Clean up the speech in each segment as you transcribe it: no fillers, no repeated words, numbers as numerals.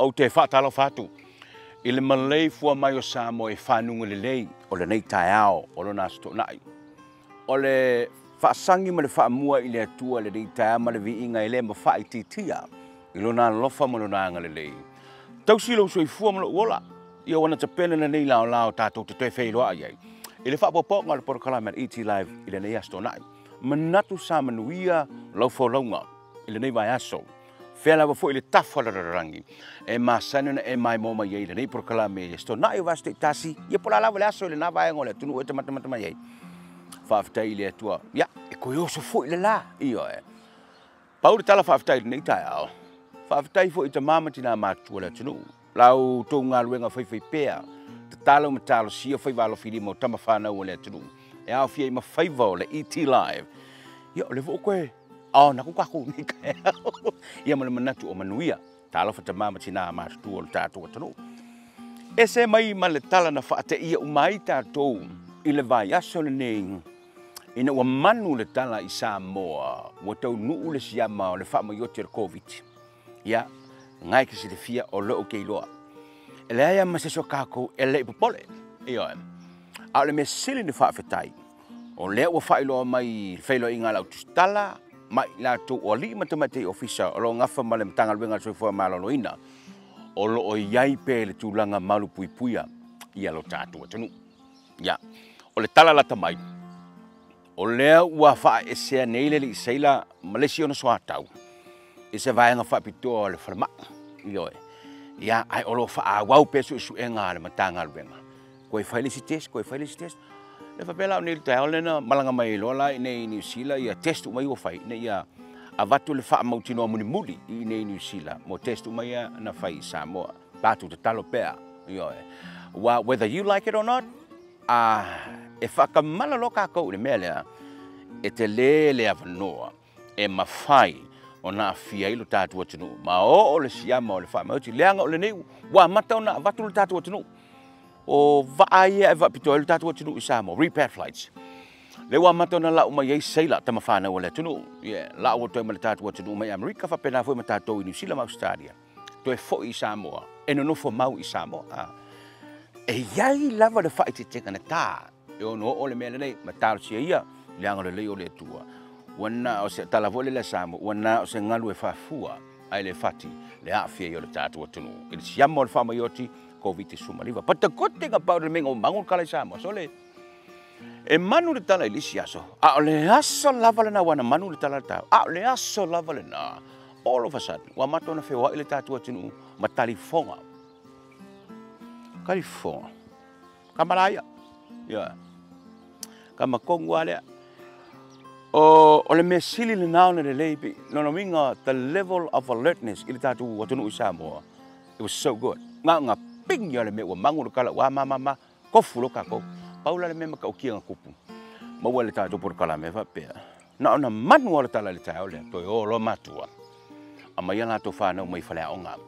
o te whaatalo whātu. I le malei fua mai o Samoa e whanunga le lei, o le nei tae ao, o le nasto nai. O le whaasangi ma le whaamua i le atua le nei tae ma le vi inga i le ma whaai titia, i lona lofa ma lona anga le lei. Tau silo soi fua ma lo uola, ia wana te pena le nei lao lao tātou te toi whailoa ai. I le whaapopo ngā le porokala me E.T. Live i le nei asto nai. Manatu sa manuia lau whaulaunga, i le nei vai aso. Whela wa fo i le tawhararangi. E māsanuna e mai mōma iei le nei porokala me i sto nai o vaste i tasi, ia pola lawa le aso i le nava e ngole, tunu o te matamata mai iei. Whaaftai i le atua, ia, e koe oso fo i le la, iyo e. Pauri tala whaaftai i le nei tae ao. Whaaftai fo i te mamati nā mātua le tunu. Lau tō ngā luenga whaiwhai pēa. Te talo ma talo sia whaiwalo whiri mo tama whanau o le tunu. E au fia i ma whaiwao le E.T. Live. Ia, o le vo koe. Au, naku kaku ni kai au. Ia ma le manatu o manuia. Talo whata mamati nā mātua o le tātua tunu. E se mai ma le tala na whaate ia umai tātou. I le vai aso le nei. Ina ua manu le tala i Samoa. Ua tau nuu le siama o le whaamaioti o le COVID. Ia, ngai kasi le fia o loo kei loa. E le aia maseso kako e le ipopole. Ia e. A le me sili ni whaafetai. O lea ua whailoa mai whailo i ngā lau tustala. Mai la tu o li matamate ofisa o lo ngafa ma le mtanga luenga soifua malolo ina. O lo o iai pe le tūlanga malu pui puia. Ia lo tātua tanu. Ia. O le tala lata mai. O lea ua wha e sea neile li seila Malaysia na soatau. I se vaenga whapitoa o le whalama. Ioe. Ia ai o lo wha a wau pesu isu e ngā le matanga luenga. Koe whailisi test, koe whailisi test. Le whapela o nili tae lena malanga mai lola i nei New Zealand ia testu mai o whai. Ne ia avatu le wha mautinoa muni muli i nei New Zealand. Mo testu mai na whai i Samoa. Patu te talo pea. Ioe. Whether you like it or not, e whakamala loka kou le mea lea, e te le avanoa, e mawhai o nā fia ilo tātua tunu. Ma o le siama o le whamauti, leanga o le neu, wa mata o nā vatu le tātua tunu. O vaaya e vapitoa ilo tātua tunu i Samoa, repair flights. Le wa mata o nā lau mai ei seila tama whanau o le tunu. Lau o toi ma le tātua tunu mai Amerika, whapena fwoi ma tātou i New Zealand, Australia. Toi fo i Samoa, e no fo mau i Samoa. E iai lava le whaiti tenga na tā. E ono o le mea nei, ma tāro sia ia, leanga le leo le tua. Wana o se talavole le Samoa, wana o se ngalu e whafua, ai le whati, le awhia i o le tātua tunu. E le siamo o le whamaioti, COVID sumaliva. But the good thing about the menga o mangun kala i Samoa, so le, e manu le tala i lisi aso. A o le aso lava le na wana manu le tala le tau. A o le aso lava le na. All of a sudden, wa mato na whiwa i le tātua tunu, ma talifonga. Kalifonga. Kamalaya. Yeah. Kama kongu alea. O le me sili le nao na le leipi, no minga, the level of alertness i le tātu watunu i Samoa, it was so good. Ngā pingi o le me ua mangu le kala, wa ma, kofu lo kako, paula le me maka o kia ngā kupu. Maua le tātu por kala me whapea. Na ona manu o le tala le tau le, toi o lo matua. A mai ala to whanau mai whalea o ngā.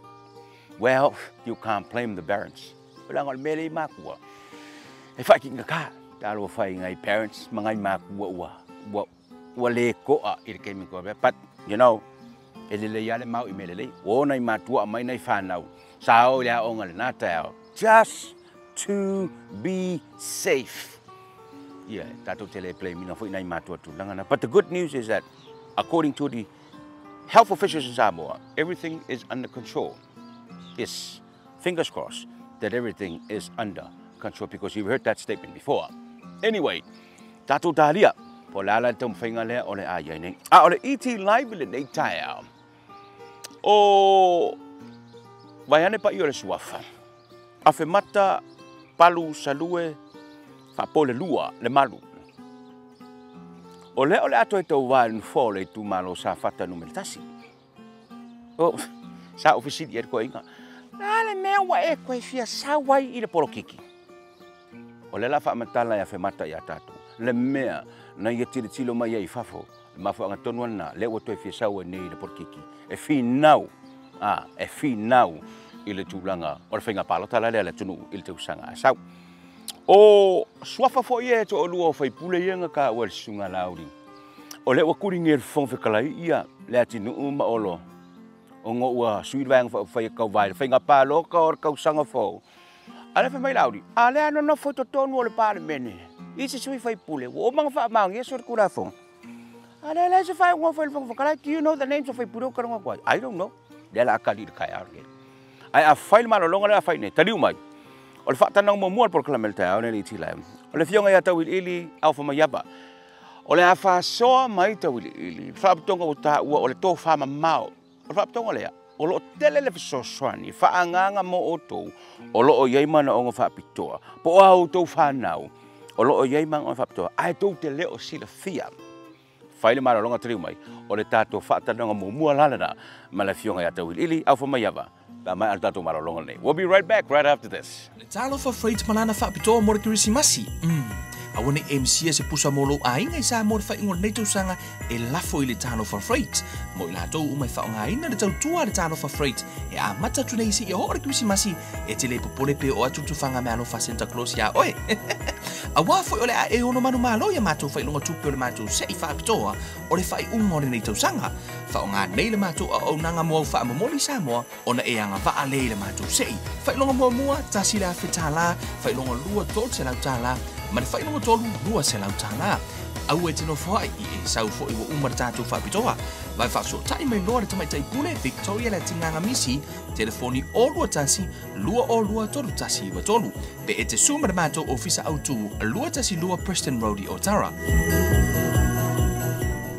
Well, you can't blame the parents. Wala ngā le mele i makua. E whaki ngā kā. Talo whai ngai parents, mangai makua ua le koa i le keimi koa. But, you know, e le ale mau i mele lei. O nei matua mai nei whanau. Sa o lea o ngale nā tau. Just to be safe. Yeah, tato te le play mina fo nei matua tu langana. But the good news is that, according to the health officials in Samoa, everything is under control. Yes, fingers crossed that everything is under control because you've heard that statement before. Anyway, tato talia, po lala tong whainga lea o le aia nei. O le E.T. Live le nei tae au. O vaiane pa i o le suafa. A whe mata palu salue whapole lua le malu. O le ato e tau wāi nufo le tu malo sa whata numeritasi. O, sa ofisiti e koe inga. Le mea wa e koe fia sa wai i le polo kiki. O le la whaamatala ia whemata ia tātou. Le mea na ia tiri tilo mai ai whafo. Le mawha anga tonu ana, le ua toi fia saua nei le porkiki. E whinau, e whinau i le tūlanga. O le whainga palotala lea le tunu i le tausanga a sau. O swafa fo ia e to o lua o whaipule ianga ka ua le sunga lauri. O le ua kuri ngeri whong whekalai ia le ati nuu ma olo. o ngo ua sui vang fa kau vai fa ngapa lo ka kau sanga fo ale fa mai laudi ale ano no foto tonu ole pa mene isi sui fa pule o mang fa mang yeso kula fo ale la se fa ngo fa fo kala do you know the names of fa puro ka ngo I don't know dela akali kai arge ai a fail malo longa la fa ne taliu mai ole fa tanang mo mo por klamel ta ole ni tila ole fionga ya tawil ili au fa mayaba ole a fa so mai tawil ili fa tonga uta ole to fa mau ole fa tonga le o lo tele le so swani fa anganga mo oto o lo o yai mana o fa pitoa po au to fa nau o lo o yai mang o fa pitoa ai to te le o sila fia faile mara longa triu mai o le tato fa tanga mo mua lana ma la fionga ya tawil ili au fa mayaba ba mai al tato mara longa nei. We'll be right back right after this. Le talo fa freight malana fa pitoa mo kirisi masi awane MC se pusa molo ainga sa mo fa ingol nei sanga e lafo ile talo for freight mo ila to umai fa nga ina le tua le talo for freight e a mata tune isi e hore Christmasi e tele popole pe o atu tu fanga malo fa Santa Claus ya oi a wa fo ole a e ono manu malo ya mato fa ilonga tu pe le mato se fa pitoa o le fa i ungo nei sanga fa nga nei le mato o nanga mo fa mo li sa mo ona e anga va ale le mato se fa ilonga mo mua tasira fitala fa ilonga lua to se la tala ma le whainonga tolu lua se lau tāna. Au e tino whai i e sau fo i wa umar tātou whapitoa. Vai whaso tai mai loa le tamai tai pule Victoria le tinganga misi, telefoni o lua tasi, lua o lua tolu tasi wa tolu. Pe e te sumar mātou ofisa au tu, lua tasi lua Preston Road i Otara.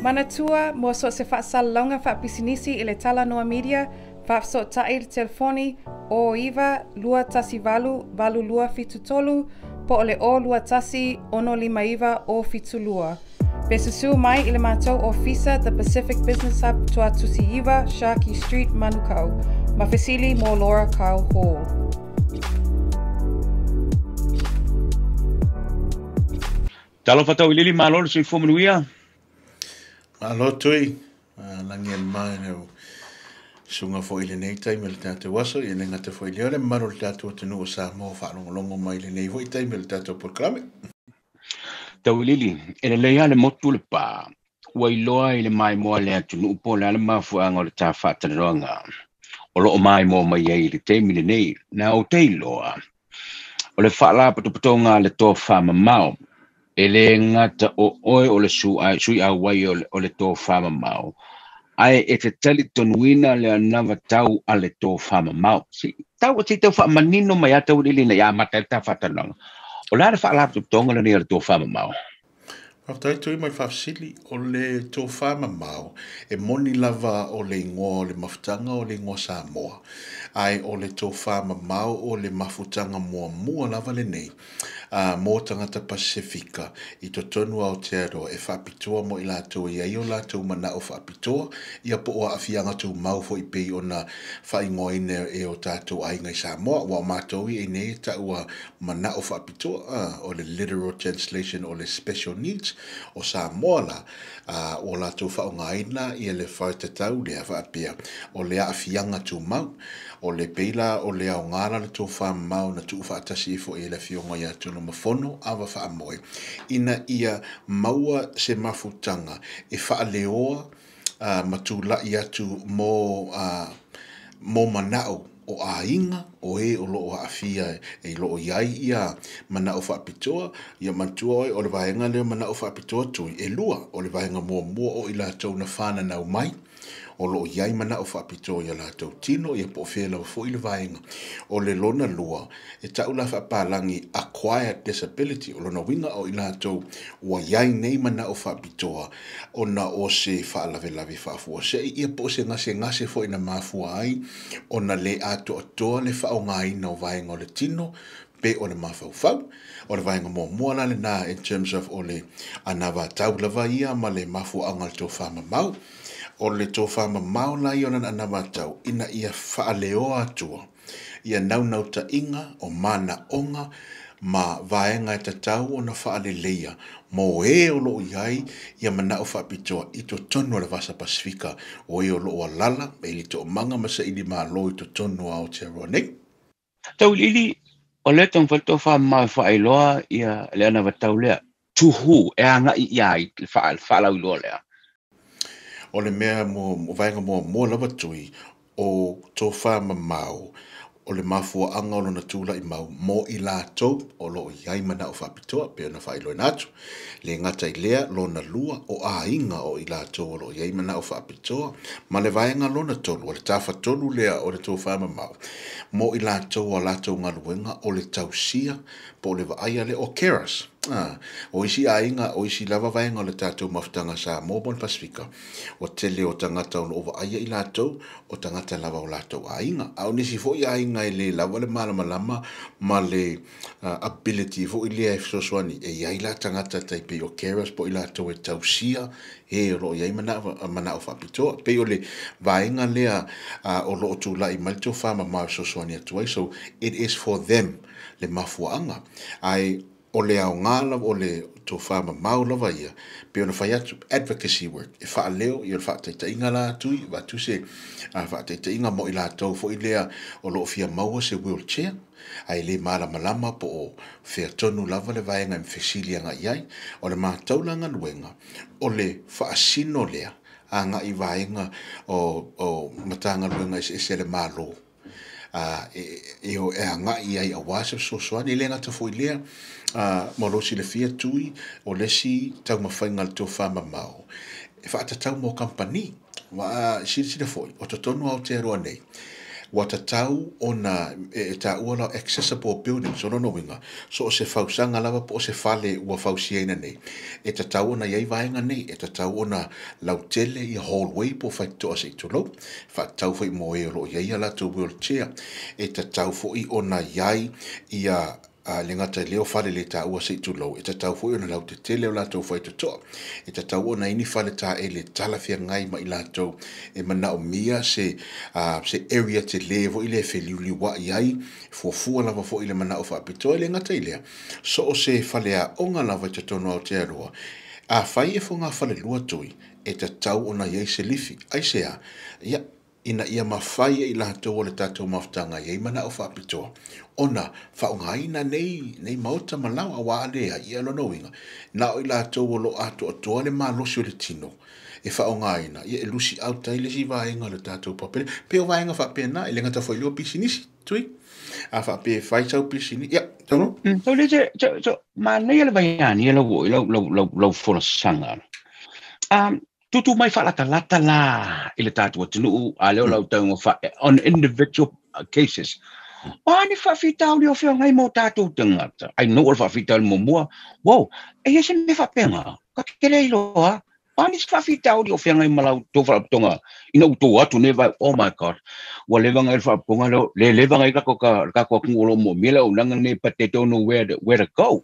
Manatua, mo so se whaasalonga whaapisinisi i le Talanoa Media, whaafso tai le telefoni o iwa lua tasi valu, valu lua fitu tolu, po ole o lua tasi ono lima iwa o fitulua. Besusu mai ile mātou ofisa the Pacific Business Hub tua tusi iwa, Sharkey Street, Manukau. Mawhesili mo Laura Kyle Hall. Talo fatau ilili malolo sui fomanuia. Malo tui, langi mai neu. Sunga fo ile nei tai mele tatu waso i nenga te fo ile ore maro le tatu tunu o sa mo fa longo mai le nei foi tai mele tatu por klame. Tau lili, ele leia le motu le pa. Wai loa ile mai mo le tunu po le ma fu anga le ta fa tanoanga. O lo mai mo mai ai le te mile nei na o te loa. O le fa la patonga le to fa mamao. Ele ngata o oi o le sui a wai o le to fa mamao. Ai e te tali tonuina le anava tau ale tō whama mau. Si, tau o te tau wha manino mai atau lili na ia mata ta whatananga. O la wha alaptu tonga le ni ale tō whama mau. Whaftai tui mai whafsili o le tō whama mau e moni lava o le ingoa o le mafutanga o le ingoa Samoa. Ai o le tō whama mau o le mafutanga mua lava le nei. Mō tangata Pasifika i to tonu au te aro e whapitoa mo i lātou i ai o lātou mana o whapitoa ia po o awhianga tū mau fo i pei o na whaingoine e o tātou ai ngai Samoa wa mātou i e nei ta ua mana o whapitoa o le literal translation o le special needs o Samoa la o lātou whaongaina i le whaitatau le whaapia o le awhianga tū mau o le peila o le au ngara le tō whamau na tū whaatasi fo e le fionga ia tū no mafono awa whaamoe. Ina ia maua se mafutanga e whaaleoa matula ia tū mō manao o a inga o e o loo haafia e loo iai ia mana o whaapitoa ia mantua o le vaenga leo mana o whaapitoa tui e lua o le vaenga mua o ila tau na whana nau mai o loo iai mana o whaapitoa ia la tau tino ia po whela fo i le vaenga o le lona lua e tau la whaapalangi acquired disability o lona winga o ila tau ua iai nei mana o whaapitoa o na o se whaalawe whaafua se ia po se ngase fo ina mafua ai o na le ato atoa le whaongaina o vaenga o le tino pe o le mafau o le vaenga mua la le na in terms of o le anawa tau lava ia ma le mafua angal tō whamamau o le tō whamamau la i o na anawa tau ina ia whaaleo atua ia nau ta inga o mana onga ma vaenga e tatau o na whaaleleia mo e o loo iai ia mana o whaapitoa i to tonu le vasa Pasifika o e o loo alala e li to manga masa ili maa lo i to tonu au te aroanei. Tau lili o le tong whalto whamau whaailoa ia le ana watau lea tuhu e anga i iai whaalau iloa lea. O le mea mo vaenga mo lava tui o tō whamamau o le mafua anga o lona tūla I mau mo I lātou o lo iai mana o whapitoa pe ona whailoi nātu. Le ngata I lea lona lua o a inga o I lātou o lo iai mana o whapitoa ma le vaenga lona tolu o le tāwha tolu lea o le tō whamamau. Mo I lātou o lātou ngaluenga o le tausia po le vaaya le o keras. O isi a inga o isi lava vaenga o le tātou mafutanga sa Mobile Pasifika o tele o tangata o lo vaaya I lātou o tangata lava o lātou a inga. Au nisi fo I a inga I le lava le malama ma le ability fo I le E04S01 e iai la tangata taipe o keras po I lātou e tausia e o lo iai mana o whapitoa. Pe o le vaenga lea o lo o tūla I malto whama maa E04S01 atuai. So it is for them le mafuanga. Ai o le au ngala o le tō whama mau lava ia, pe ona whai atu advocacy work, e wha leo I o wha teita inga la tui, wa tu se wha teita inga mo I la tau fo I lea o lo fia maua se wheelchair, ai le mala malama po o whea tonu lava le vaenga mwhesilia nga iai, o le mātaulanga luenga, o le wha asino lea, a nga I vaenga o matanga luenga e se le malo. E o e anga I ai a wasa sosoani le ngata fo I lea mo losi le fia tui o lesi tau mawhainga le tō whamamau. E whaatatau mo kampani wa siri foi o to tonu au te aroa nei. Wa tatau ona e ta ua accessible buildings o no winga. So o se fausanga lava po o se fale ua fausiena nei. E tatau ona iai vaenga nei. E tatau ona lautele I hallway po whaitoa se tulo. Whaatau fai mo e ro iai ala tu wheelchair. E tatau foi ona iai ia le ngata leo fale le ta ua se tulo. E tatau foi ona lau te tele o la tau whai totoa. E tatau ona ini fale ta e le talafia ngai ma I la tau e mana o mia se area te levo I le wheliuli wa iai fuafua lava fo I le mana o whaapitoa le ngata I lea. So o se fale a onga lava te tono au te aroa. A whai e fonga fale lua tui e tatau ona iai se lifi. Ai se a, ia, ina ia mawhai I la tau o le tātou mawhtanga iai mana o whaapitoa. Ona whaungaina nei mauta malau a waalea I alo winga. Na o I la tau o lo ato atoa le malosi o le tino. E whaungaina, ia e lusi au tai le si vaenga le tātou papere. Pe o vaenga whapena, e le ngata whailua pisinisi, tui. A whape whaitau pisini, ia, tano? So le ma nei le vaiani le wo lau fona sanga. Tutu mai lata la I le tātou tunu a leo lau tau on individual cases. Ani whawhitau li o whio ngai mo tātou tangata. Ai no o whawhitau li mo mua. Wow, e ese me whapenga. Ka kere I loa. Ani whawhitau li o whio ngai malau tō whapunga. Ina uto atu ne vai, oh my God. Wa lewa ngai whapunga leo. Le lewa ngai kako kungolo mo mele o nanga ne but they don't know where to go.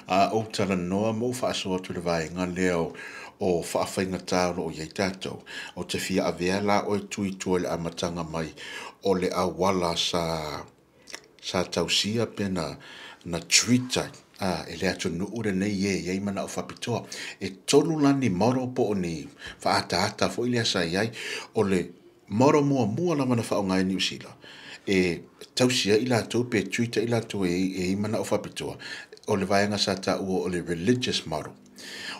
O Talanoa mo whaasoa tu le vaenga leo o whaawhainga tāro o iei tātou. O te whia avea la o tui tua le amatanga mai o le awala sa tausia pena na treatai. E le atu nuure nei iei mana o whapitoa. E tolu lani moro po o ni whaata fo ilea sa iai o le moro mua la mana whaongai ni usila. E tausia I lātou pe treatai I lātou e mana o whapitoa. O le vaenga sa ta ua o le religious model.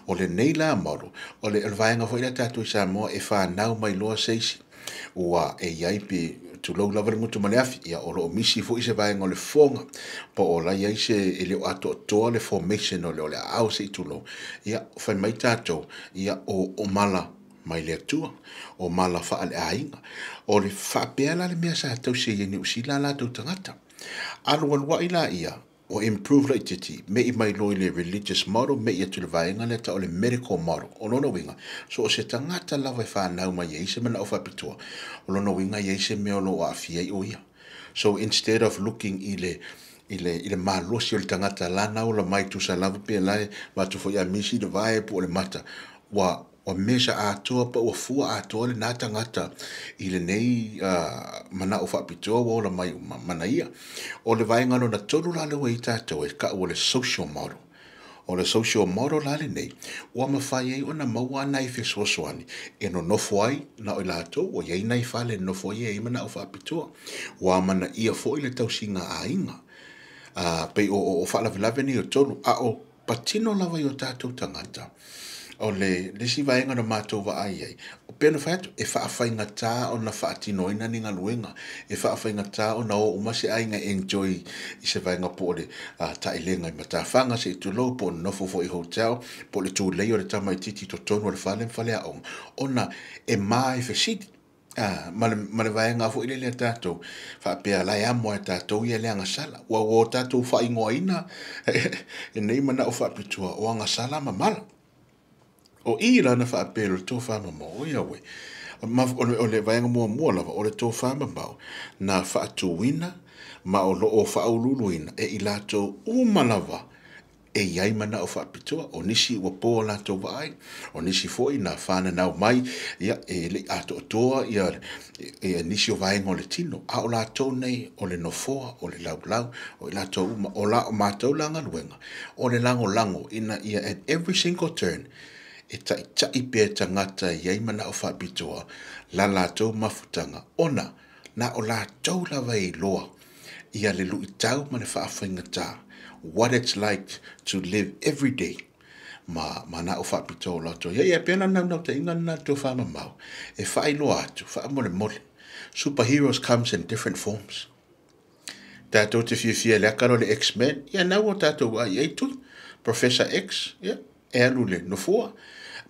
O le neila model. O le vaenga fo ila tātou I sa moa e whanau mai loa seisi. Ua e iai pe tu lau lava le mutu maleafi. Ia o lo misi fo I se vaenga o le fonga. Po o la iai se e leo ato toa le formation o le au se I tu lau. Ia whai mai tātou. Ia o mala mai le atua. O mala wha le ainga. O le whapea la le mea sa tau se ieni usila la tau tangata. Alo walwa ila ia. O improve la ititi, me I mai loi le religious model, me I atu le vaenga le ta o le medical model, o lono winga. So o se tangata lawa e whanau mai eise mana o whapitoa, o lono winga eise me o lo a fia I oia. So instead of looking I le malosi o le tangata lana o la mai tu sa lava pe lai, watu fo ia misi de vae po o le mata, wa mesa atoa pa ua fua atoa le nā tangata I le nei mana o whapitoa o la mai mana ia. O le vaenga no na tolu la le wei tātou e ka o le social model. O le social model la le nei. Ua mawhai ei o na maua nai E04S01. E no nofo ai na o lātou o iei nai whale nofo ai e mana o whapitoa. Ua mana ia fo I le tausinga a inga. Pei o whalavelave ni o tolu. A o patino lava I o tātou tangata. o le si vaenga na mātou wa ai. O pēna whaiatu, e whaawhainga tā o na whaatinoina ni ngā luenga. E whaawhainga tā o na o umase ainga enjoy i se vaenga po le tailenga i matawhanga se i tulo po nofo fo i hotel, po le tū lei o le tamai titi to tonu o le whale a ong. Ona e mai whesidi. Ma le vaenga fo i le tātou. Whaapea lai amo e tātou i le anga sala. Ua o tātou whaingoa ina. E nei mana o whaapitua o anga sala ma mala. O i rana whaapea le tō whaamama o ia we. O le vaenga mua lava o le tō whaamama na whaatuina ma o lo o whaaululuina e i lātou umalava e iai mana o whaapitua o nisi ua pō lātou waai o nisi foi na whana nau mai ia e le ato toa ia e nisi o vaenga o le tino a o lātou nei o le nofoa o le laulau o i lātou o la o mātou langa luenga o le lango ina ia at every single turn e tai pē tangata iai mana o whaapitoa la lātou mafutanga ona na o lātou lawa i loa ia le lui tau ma le whaawhainga tā what it's like to live every day ma na o whaapitoa lātou ia pēna nau te inga na tō whaamamau e whaailoa atu whaamole mole superheroes comes in different forms tātou te whiawhia le akaro le X-Men ia nau o tātou ai ei tui Professor X ia e alu le no fua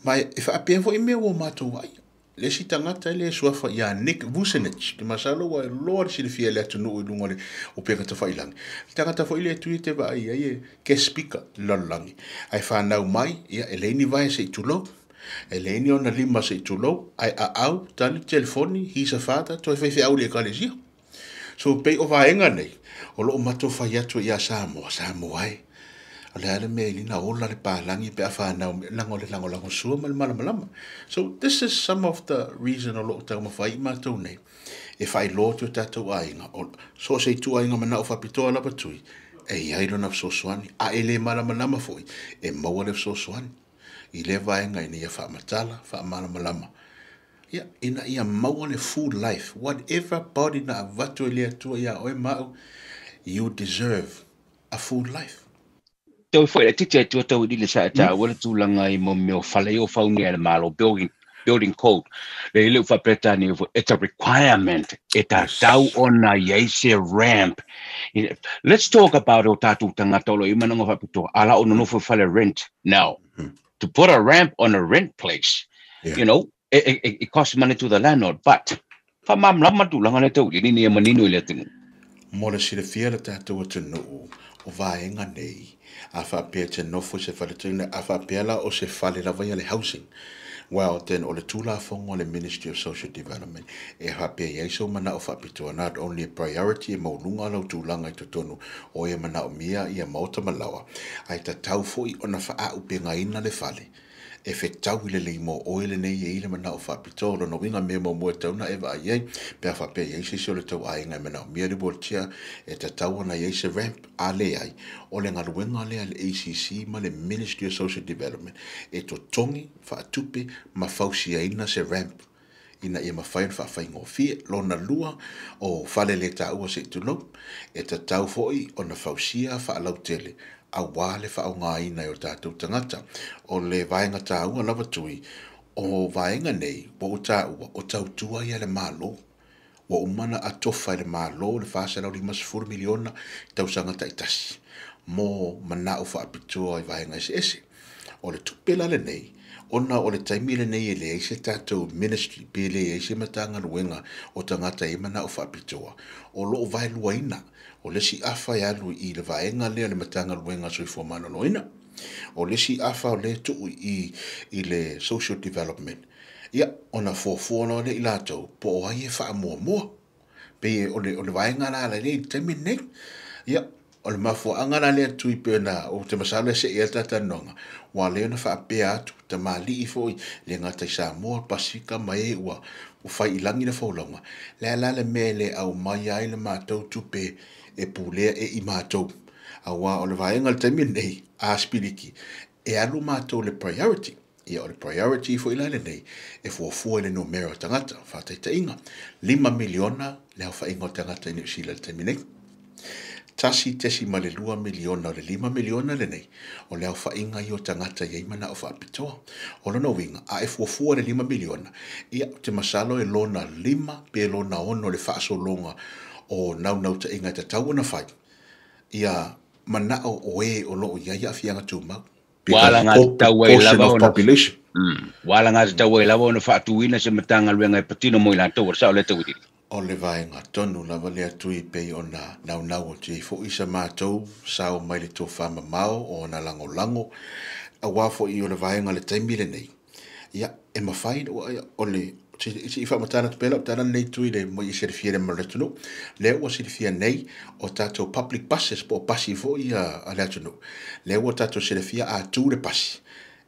mai e whaapea fo i mea o mātou ai le si tangata le suafa ia Nick Vucinic te masalo wa lord si le fia le atu nuu i lunga le o peka ta whailangi tangata fo i le tui te wa ai e guest speaker lalangi ai whanau mai ia e leini vai se i tulo e leini ona lima se i tulo ai au tali telefoni hisa fata toi whai au le kale zia so pei o vaenga nei o lo o mato whai atu ia Samoa ai ale ale me lina ola le palangi pe afa na lango sua malama so this is some of the reason a lot of fai ma to nei if I lot to tato ainga so se tu ainga mana o fa pitoa la patui e ai lona so swani a ele malama foi e mo le so swani i le vaenga ni ia fa matala fa malama ia ina ia mo le full life whatever body na vatu le tu ia o ma you deserve a full life. Tau foi le tite tu tau di le sa ta wala tu langa I mo me fale o fauni le malo building code le le fa pretani it's a requirement eta tau ona yese ramp. Let's talk about o tatu tangatolo I mananga fa pito ala ono no fale rent now to put a ramp on a rent place you know it costs money to the landlord but fa mam lama tu langa le tau ni manino le tingu mo le sile fiela tatu o tunu o vaenga nei a whapea te nofo se whaletuna a whapeala o se whale lawa ia le housing. Well, then o le tūla whonga o le Ministry of Social Development e whapea iaiso mana o whapitua not only a priority e maulunga lau tūlanga I totonu o e mana o mia ia mauta malawa ai ta tau foi o na wha upe ngaina le whale e fe tau ile le mo o ile nei e ile mana o whapitoa no winga me mo mua tauna e wa iei pe a whapea iei se le tau ainga mana o mia ribortia e ta tau ana iei se ramp a le ai o le ngaruenga le ACC ma le Ministry of Social Development e to tongi whaatupe ma fausia ina se ramp ina ia mawhain whawhai ngofie lona lua o whale le ta ua se tulo e ta tau foi o na fausia whaalau tele a wale wha o ngā ina o tātou tangata o le vaenga tā ua lava tui o vaenga nei o tā ua o tau tua ia le mālo o umana a tofa le mālo le whāsalau 5 miliona tau sangata I tasi mō mana o whaapitua I vaenga ese o le tupela le nei ona o le taimile nei e le eise tātou ministry pe le eise matanga luenga o tangata e mana o whaapitua o lo vai luaina o le si afa ya lu I le vaenga le matanga luenga soi fomano loina o le si afa o le tu I le social development ia ona fofona le ilato po o ai e wha mua pe o le vaenga la le taimile nei ia o le mafo angana le tui pena o te masale se e tata nonga wa le na fa pe atu te mali I foi le ngata Samoa Pasifika mai ua o fai ilangi le folonga le mele au mai ai le matou tupe e pule e I matou awa o le vaenga le taimi nei a spiriki e alu matou le priority ia o le priority foi la le nei e fuafua le numero tangata whataita inga 5 miliona le au whaingo tangata I New Zealand taimi nei tasi tesi ma le 2 miliona o le 5 miliona le nei, o le au whainga i o tangata iei mana o whaapitoa. O lona winga, a e fuafua le 5 miliona, ia te masalo e lona 5 pe lona ono le whaasolonga o nau ta inga te tau na whai. Ia manao o e o lo ia ia fianga tūmau. Wala ngā tau e lava o na population. Wala ngā tau e lava o na whaatuina se matanga luenga e patino mo i la tau, sao le tau diri. O le vaenga tonu lava le atui pei o na nau o te fo isa mātou, sao mai le tō whama mau o na lango. A wafo i o le vaenga le taimile nei. Ia, e mawhai o le, i whamatana te pela, tana nei tui le mo i serifia le maratunu, le ua serifia nei o tātou public buses po pasi fo i a le atunu. Le ua tātou serifia a tū le pasi.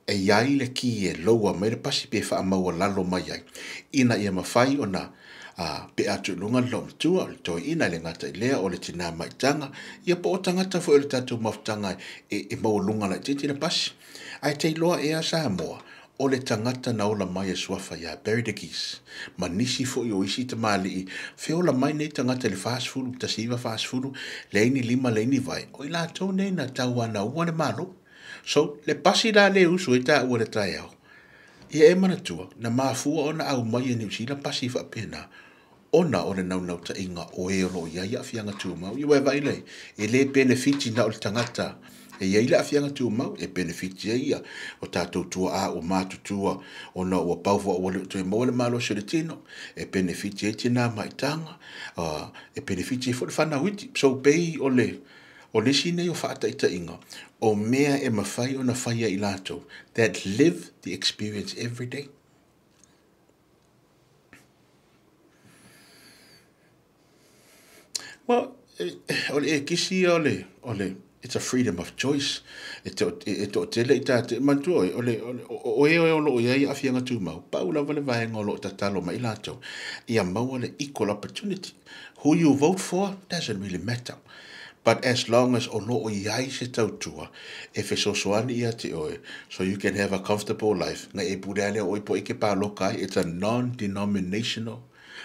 E iai le ki e loa mai le pasi pe wha maua lalo mai ai. Ina ia mawhai o na pe atu lunga lom tua o le toi ina le ngata i lea o le tina maitanga. Ia po o tangata fo le tātou maftanga e mau lunga la titi le pasi. Ai te loa ea Samoa. O le tangata na ola mai e suafa ia bury the geese. Ma nisi fo i o isi te mali i. Fe ola mai nei tangata le fast food, ta siva fast food, leini lima leini vai. O i la tau nei na tau ana ua le malo. So, le pasi la le usu e ta ua le tai au. Ia e manatua, na mafua ona au mai e ni usi la pasi fa pena. Ona o le nau ta inga o e olo ia fianga tūmau. Iwa e vai lei, e le benefiti na o le tangata. E iei la afianga tu mau, e benefiti e ia, o tātou tua a o mātutua, o na ua paufua o wale tue mo le malo se le tino, e benefiti e tina maitanga, e benefiti e fo le whana witi. So pei o le sine o whaata ita inga, o mea e mawhai o na whaia i lato, that live the experience every day. Well, ole kisi ole it's a freedom of choice. Tele i tāte mantua o lo ia i afianga tū mau. Paula wale vaenga o lo tatalo mai lātou. Ia maua le equal opportunity. Who you vote for doesn't really matter. But as long as o lo o iai se tautua, e fe sosoani ia te oe, so you can have a comfortable life. Nga e purele o ipo ike pā lokai, it's a non-denominational,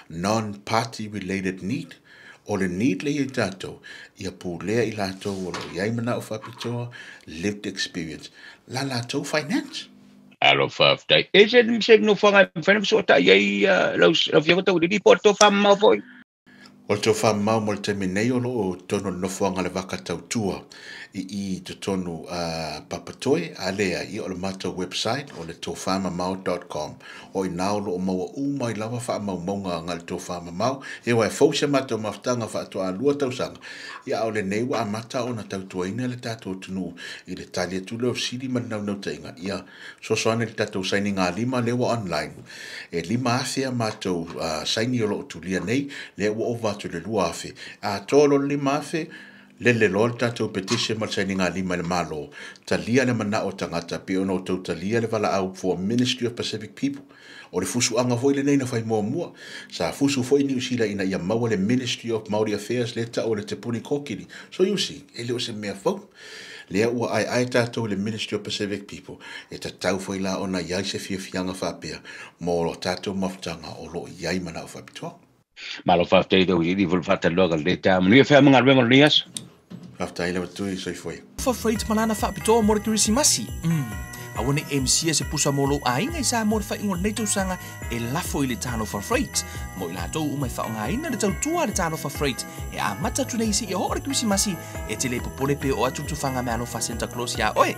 non-party related need. O le need le i tātou, ia pūlea i lātou o lo iai mana o whapitoa, lived experience. La lātou finance. Alo whaftai. E se no whanga whanam so ta iai lau whianga tau riri po tō whamau foi. O tō whamau mo le temi nei o lo o tono nofuanga le waka tau tua i te tonu papatoe a lea i o le mātou website o le tōwhamamau.com o i naolo o maua umai lawa wha mau maunga ngā le tōwhamamau e wai fausia mātou maftanga wha toa lua tausanga i a o le nei wa amata o na tau tua ina le tātou tunu i le talia tule o siri manau nau tainga i a sosoane le tātou saini ngā 5 lewa online e 5 afea mātou saini o lo o tulia nei le wa o vatu le lua afe a tolo 5 afe le lol tātou petition ma saini ngā 5 le malo talia le mana o tangata pe ono tau talia le vala au for Ministry of Pacific People o le fusu anga foi le nei na fai mua sa fusu foi ni usila ina ia maua le Ministry of Maori Affairs le ta o le te puni kokiri so you see ele o se mea fau lea ua ai tātou le Ministry of Pacific People e ta tau foi la ona iai se fianga whapea mo lo tātou maftanga o lo iai mana o whapitoa Malo whaftai tau iri vul whataloga le tā manu e whea mga rwenga rias whaftai lewa tui soi foi Whawhait malana whapitoa mora kirisi masi Awane MC se pusa molo ainga I sa mora whaingo nei tausanga e lafo I le tano for freight. Mo I lātou umai whaonga ina le tau tua le tano for freight e a mata tunei si I hora kirisi masi e te le popole pe o atu tufanga me alo fa Santa Claus ya oe.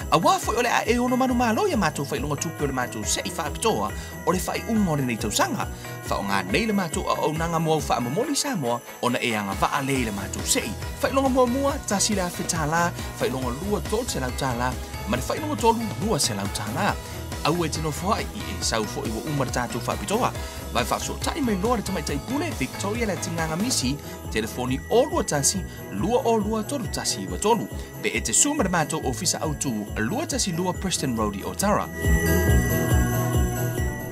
A wafo ole a e ono manu malo ya mātou whailonga tupi o le mātou se I whapitoa o le whai unga o le nei tausanga. Whaonga nei le mātou a au nanga mua wha amamoli sa moa ona e anga waa le le mātou se I. Whailonga mua tasi la whetala, whailonga lua tol se lau tala, ma le whainonga tolu lua se lau tala. Au e tino whai I e sau fo I wa umar tātou whapitoa. Vai whaaso tai mai loa le tamai tai pule Victoria le tinganga misi, telefoni o lua tasi, lua o lua tolu tasi wa tolu. Pe e te sumar mātou ofisa autu, lua tasi lua Preston Road I Otara.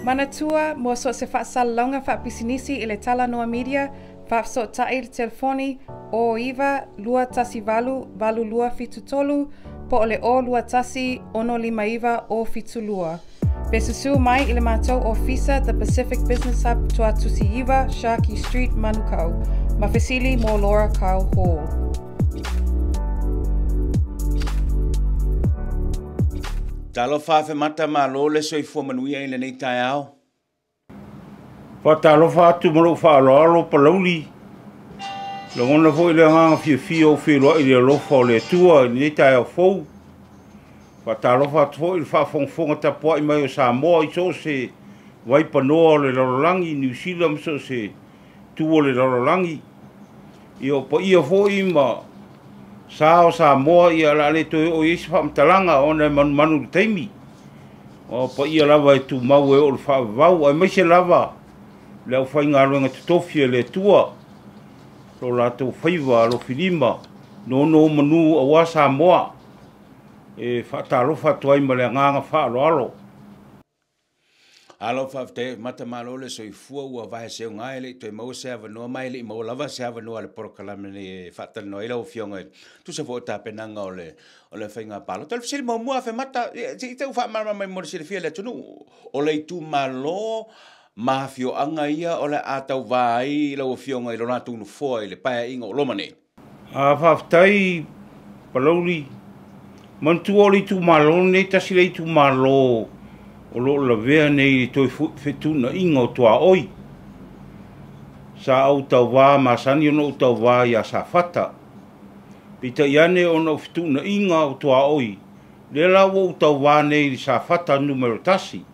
Manatua, mo so se whaasalonga whaapisinisi I le Talanoa Media, whaafso tai le telefoni o iwa lua tasi valu lua fitu tolu, po ole o lua tasi ono lima iwa o fitu lua. Besusu mai i le mātou ofisa The Pacific Business Hub Tua Tusiiva, Sharkey Street, Manukau. Mafesili mo Laura Kyle Hall. Talo whawhe mata ma lo le soifua manuia i le nei tai ao. Whatalofa atu maro whaaloalo palauli. Le ngona fo i le nganga fia o whiroa i le alofa o le tua i nei tai au fou. Whatalofa atu fo i le whaafonga tapua i mai o Samoa i so se waipanoa o le lorolangi New Zealand so se tua o le lorolangi. I o pa ia fo i ma sa o Samoa i ala le toi o isi whaamtalanga o ne manu le teimi. O pa ia lava e tu mau e o le whaavau ai mai se lava. Le au whai ngā ruenga tutofia le tua. Lo lātou whaiva lo whilima. No manu a wā Samoa. E whaatarofa tuai ma le nganga whaaloalo. Alo whawte mata malo le soifua ua vahe seo ngai le toi mau se avanoa mai le mau lava se avanoa le porokalame le whaatanoa ila o fionga. Tu se fo ta penanga o le whainga palo. Tal fisili mau mua fe mata. I tau whaamara mai mori sile fia le tunu. O le tu malo mafio anga ia o le atau vai la o fionga i lona tunu foa i le paia inga o lomane. A whaftai palauri. Mantu o le tu malo ne tasi le tu malo. O lo la vea nei toi fetuna inga o toa oi. Sa au tau wā, masani ono tau wā ia sa fata. Pita iane ono fetuna inga o toa oi. Le la o tau wā nei sa fata numero tasi.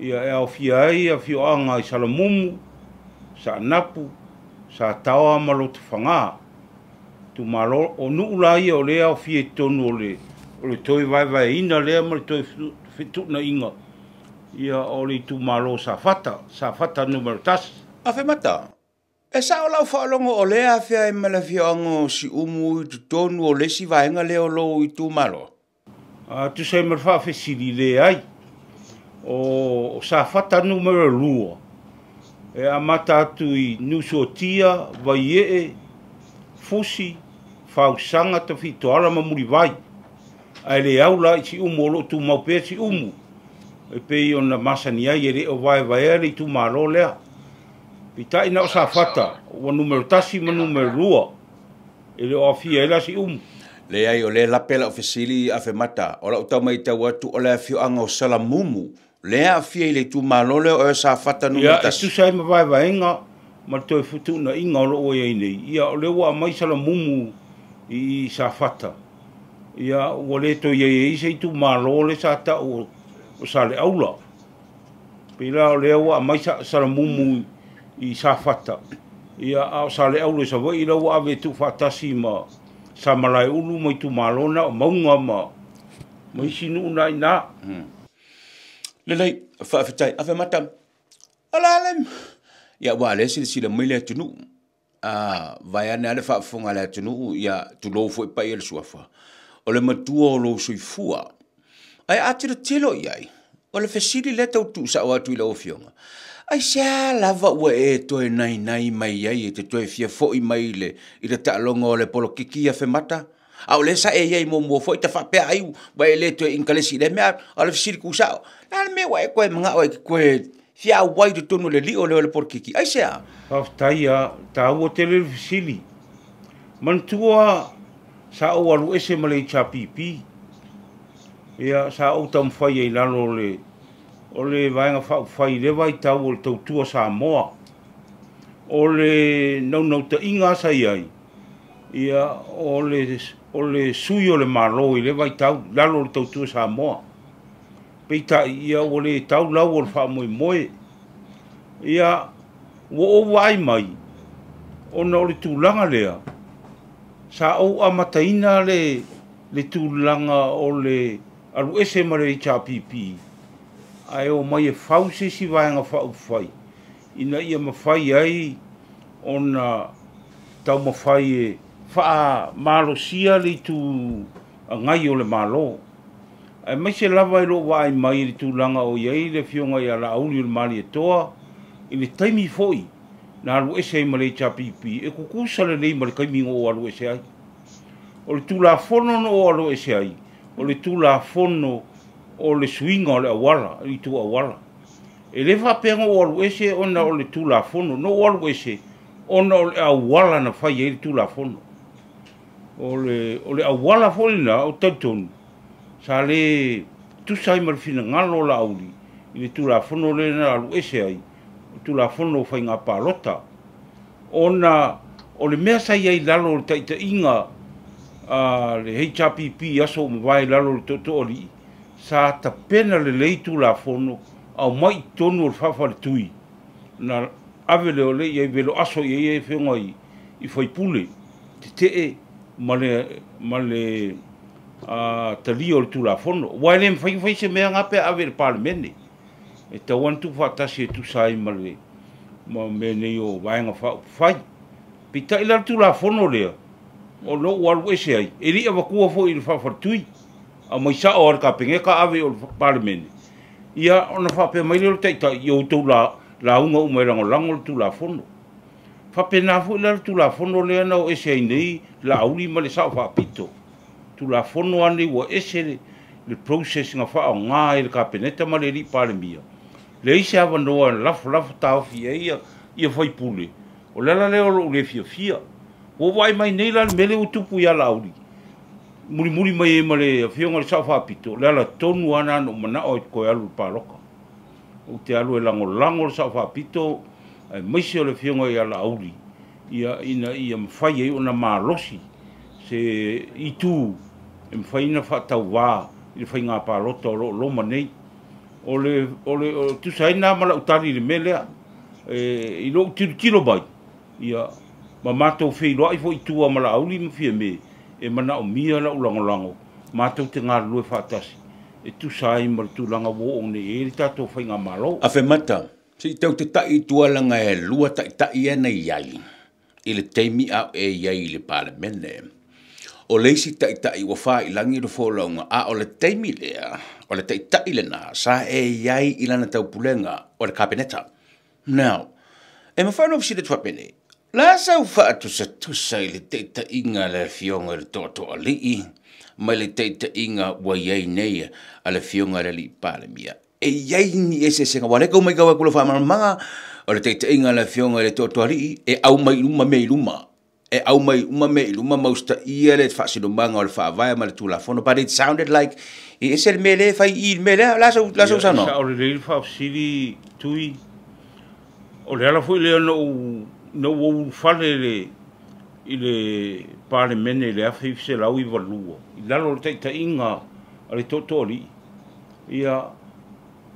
Ia e au fia ai a fio anga i salamumu, sa napu, sa tawa malo te whanga. Tu malo o nuula ia o lea o fia tonu o le toi vai ina lea ma le toi fituna inga. Ia o le tu malo sa fata numero tas. Afe mata, e sa o lau whaalongo o lea fia e mala fia ango si umu i tu tonu o lesi vaenga leo lo i tu malo? Tu sei marwha fesiri le ai. O sa fata numero lua. E amata atu i nusotia, vai fusi, whausanga ta fitoala mamuri vai. Ai le aula i si umu o lo tu maupea si umu. E pei o na masani ai e re o vai e tu malo lea. Pita ina o sa fata, o numero tasi ma numero lua. E le o afia e la si umu. Le ai o le lapela o fesili a fe mata. O la utau mai tau atu o le afio anga o salamumu. Le afia i le tu malo leo o sa fata numero tasi. Ia, tu sai ma vai inga, ma toi futu na inga o lo o e nei. Ia o le wa mai salamumu i sa fata. Ia o le to ye se tu malo le sa ta o sa le aula. Pila o le wa mai sa mumu i sa fata. Ia o sa le aula sa vai la wa ve tu fatasi ma sa malai ulu mai tu malo na maunga ma mai sinu na ina. Le lei fa fitai ave mata. Alalem. Ia wa le sila mai le tunu. Vai ana le fa fonga le tunu ia tu lo foi pa ele suafa. O le matua o lo soifua. Ai atira tilo iai. O le fesili le tau tu sa o atu i la ofionga. Ai sea lava ua e toe nai mai iai e te toe fia fo i mai i le taalonga o le polo kiki a fe mata. Au le sa e iai mo fo i ta whapea ai wa e le toe inkalesi le mea o le fesili kusao. Nā le mea wa e koe mga o e koe fia wai tu tonu le li o le polo kiki. Ai sea. Haftai a ta ua te le fesili. Mantua sa o alu ese ma le chapipi. Ia sa o tam fai e lalo o le vaenga fai le vai tau o le tautua Samoa. O le nau ta inga sa iai. Ia o le sui o le malo i le vai tau lalo o le tautua Samoa. Peita ia o le tau lau o le wha moe. Ia o wai mai. O na o le tūlanga lea. Sa o amataina le tūlanga o le alu ese ma le chapipi. Ai o mai e fause si vaenga whaufai. Ina ia mawhai ai o na tau mawhai e wha malo sia le tu ngai o le malo. Ai mai se lava i lo wai mai le tūlanga o iai le fionga i ala auli o le mali e toa. I le taimi foi. Na alu ese ma le chapipi. E kukusa le nei ma le kaimingo o alu ese ai. O le tūla fono no o alu ese ai. O le tūla fono o le swinga o le awala, i tu awala. E le whapenga o alu ese ona o le tulafono, no o alu ese ona o le awala na whai e le tulafono. O le awala folina o tautonu, sa le tusai marfina ngalo la auli, i le tulafono le na alu ese ai, o tulafono o whai ngā pālota. Ona, o le mea sai ai lalo le taita inga, le HRPP aso mwai lalo le toto ori, sa ta pena le leitu la fono, au mai tonu o whafa le tui. Na avele o le iei velo aso iei whenga i whaipule, te e ma le tali o le tu la fono. Wai le mwhai se mea ngape ave le parlemene. E ta wantu whatasi e tu sai ma mene o vaenga whai. Pita ila tu la fono lea. O no walu ese ai. E ria wakua fo i le whawhartui. A mai sa o ka penge ka ave o le parlemene. Ia ona whape mai leo teita i o tau la unga umai rango tu la fono. Whape na fo ila tu la fono lea na o ese ai nei la auli ma le sa o whapito. Tu la fono ane wa ese le process nga wha o ngā e le ka peneta ma le ri parlemia. Le ise awa noa lafu tau fia ia whaipule. O lela leo lo le fia. O wai mai nei la mele o tupu ia la auli. Muri mai e male fionga le sa whapito. Lela tonu ana no mana o koe alu paroka. O te alu e lango le sa whapito. Maise o le fionga ia la auli. Ia mwhai e ona malosi. Se i tu e mwhai ina whatau wā. I le whai ngā parota o loma nei. O le tu sai na mala utari le melea. I lo tiro bai. Ia ma matou fei loa i fo i tua mala auli ma fia me. E mana o mia la ulango. Matou te ngā lue whatasi. E tu sai ma tu langa wo o ne e rita tō whai ngā malo. A whe mata, si tau te tai tualanga e lua tai ena iai. I le teimi au e iai le parlemene. O leisi tai wa wha i langi ro wholaunga. A o le teimi lea, o le tai le nā, sa e iai i lana tau pulenga o le kabineta. Now, e mawhano si le tuapene. La sau whaatu sa tusa i le teita inga le fionga le toto a lii, mai le teita inga wa iai nei a le fionga le li palemia. E iai ni ese senga waneka umai kawa kula whamanga, o le teita inga le fionga le toto a lii, e au mai luma me iluma. E au mai uma me iluma mausta ia le whaasino manga o le whaavaya ma le tulafono, but it sounded like, e ese le mele, whai i mele, la sau sano. Sa o le leil whaafsiri tui, o le ala fui lea no o fale i le parlemene le awhi se lau i walua. I lalo le teita inga a le totori. Ia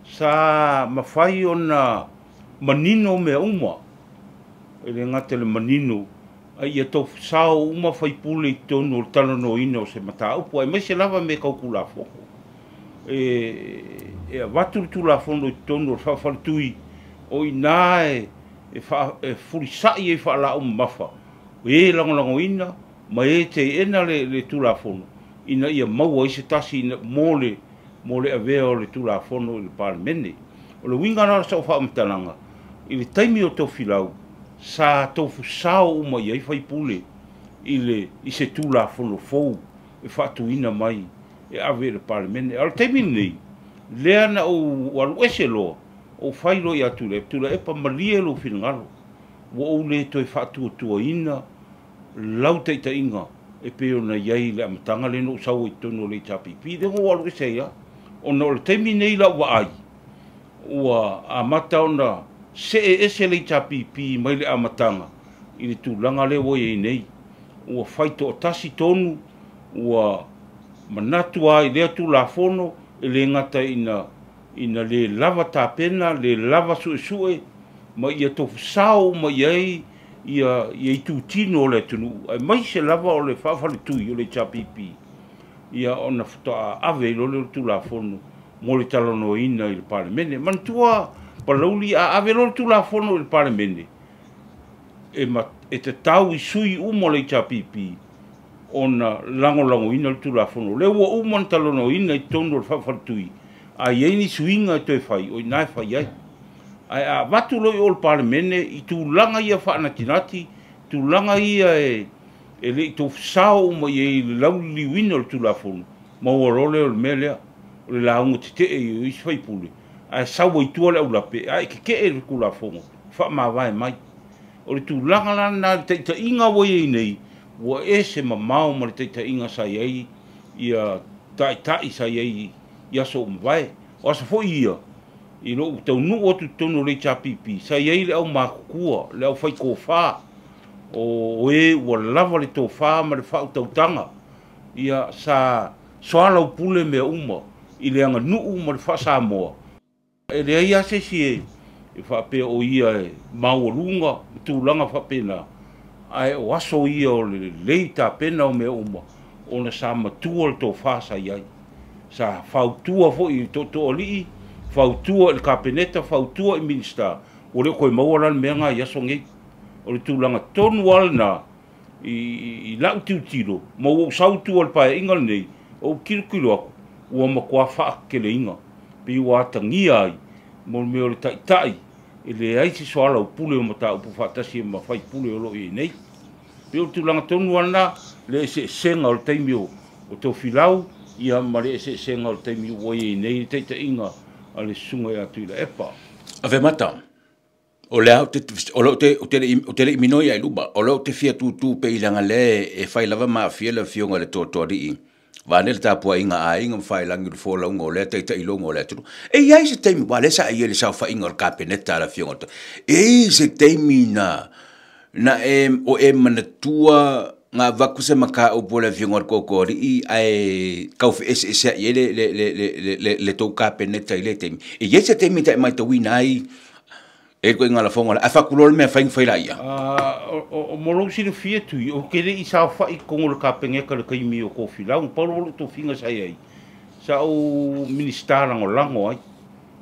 sa mawhai o na manino mea uma. E le ngate le manino. Ia tau sao uma whaipule i tonu o le Talanoa ina o se mata upu. Ai mai se lava me kauku la foko. E watu tu la fondo i tonu o whawharitui. O i nāe e furisai e whaala o mafa. E lango ina, ma e te ena le tulafono. Ina ia maua i se tasi ina mole avea o le tulafono i le parlemene. O le winga nara sa o whaamtalanga. I le taimi o tau filau, sa tofu sao uma i whaipule i se tulafono fou e whaatu ina mai e ave le parlemene. Al taimi nei, lea na o alu ese loa, o whailo i atu le, tula e pa maria lo whingalo. Wa o le toi whaatua tua ina, lau teita inga, e peo na iai le amatanga le no sau i tono le tapipi. De ho alu ese ia, o na o le teimi nei la wa ai. Ua amata o na se e ese le tapipi mai le amatanga, i le tūlanga le wo i nei. Ua whaito o tasi tonu, ua manatua i lea tu la fono, e le ngata ina le lava tāpena, le lava sue, ma ia tofu sao, ma iai, ia i tūtino o le tunu. Ai mai se lava o le whawhale tui o le tapipi. Ia ona futa ave lo le tu la fono, mo le Talanoa ina i le parlemene. Mantua palauli a ave lo tu la fono i le parlemene. E te tau i sui umo le tapipi, ona lango ina le tu la fono. Le ua umo le Talanoa ina i tono le whawhale tui. A iei ni suinga e toi whai, o i nai whai ai. Ai a watu loi o le parlemene, i tūlanga ia whaanatinati, tūlanga ia e le i tō whasao ma i e lauli wina o le tūlafono. Ma ua role o le mea lea. o le launga te i isi fai pule. Ai sawa i tua le au lape, ai ke e le kula fongo, wha ma vai mai. O le tu langa lana te inga wai ei nei, ua se mamao ma le te inga sai ei, ia tai sai ei, ia so umwai. O asa fo ia, i lo tau nu o tu tono le chapipi, sai ei le au makukua, le au fai kōwha, o ua lava le tō wha ma le whau tautanga, ia sa soala upule mea uma, i le anga nuu ma le wha Samoa. E le ia se si e whape o ia e maurunga, tūlanga whapena, ai o aso ia o le leita pena o mea uma, o na sa matua le tō wha sa iai. Sa whautua fo i to o lii, whautua i kapeneta, whautua i minista, o le koe mauaran mea ngā iaso ngei, o le tūlanga tonu alna, i lau tiu tiro, ma o sautu al pae ingal nei, o kiru aku, ua makua wha kele inga, pe ua atangia ai, mo me o le tai, e le aisi soala o pule o mata upu whatasi e ma whai pule o lo i nei. Pe o tūlanga tonu alna, le se senga o le taimi o tō whilau, ia ma le se senga o le taimi o i nei, te inga, a le sunga e atu i la epa. Ave mata. O le au te le iminoi ai luba, o leo te fia tūtū pe ilanga le e whai lava maa fia le fionga le tōtua rii. Vane le tāpua inga a inga mwhai langi le fōla unga o le teita ilonga o le aturu. E iai se teimi, wale sa ia le sau wha inga o le kāpeneta la fionga. E se teimi na o e manatua ngā vaku se maka upo le fionga o koko rii ai kauwhi ese ia le tō kāpeneta i le teimi. E iai se teimi ta e mai tawina ai e koe ngala fonga a whakulole mea whaing whaila ia. O morou sira fia tui, o kere i sa whai kongolo ka pengeka le kaimi o kofi lau, pauro tō whinga sai ai. Sa o ministarang o lango ai.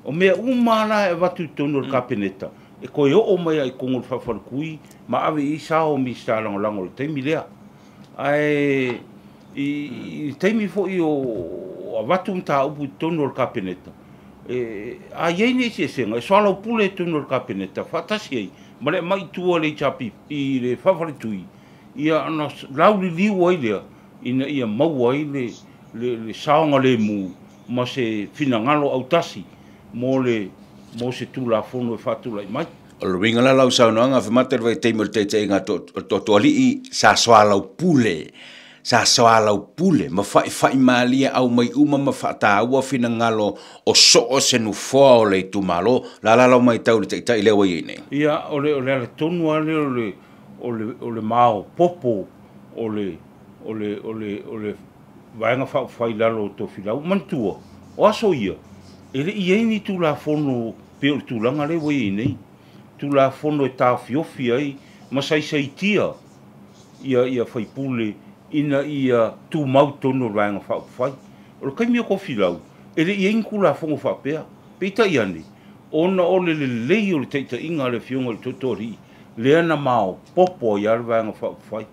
O mea umana e watu tono le ka peneta. E koe o mai ai kongolo whawharukui, ma awe i sa o ministarang o lango le teimi lea. Ai, i teimi fo i o watu mta upu tono le ka peneta. A iei nei se senga, e soala o pule tono le kapeneta, whatasi ei, ma le mai tua le chapi, i le whawharitui, ia ana lauli liu ai lea, ina ia mau ai le saonga le mu, ma se finangalo au tasi, mo se tula fono e whatula i mai. O le winga la lau saunoanga, whamata rwa i teimo le teite inga to alii sa soala o pule, sa soala o pule, ma whai maalia au mai uma ma whata ua whina ngalo o soo se nu fua o le tumalo, la lau mai tau le teitai lewa i nei. Ia, o le tonu ale o le mao popo, o le vaenga whai lalo to whilau, mantua, o aso ia, e le iei ni tu la fono pe o tu langa lewa i nei, tu la fono e tā fiofi ai, ma sai tia, ia whai pule, ina ia tu mau tono ranga whai. O le kaimi o kofi lau, e le i engkula fongo whapea, peita i ane, ona o le lei o le teita inga le fionga le totori, le ana mao popo i arvanga whai.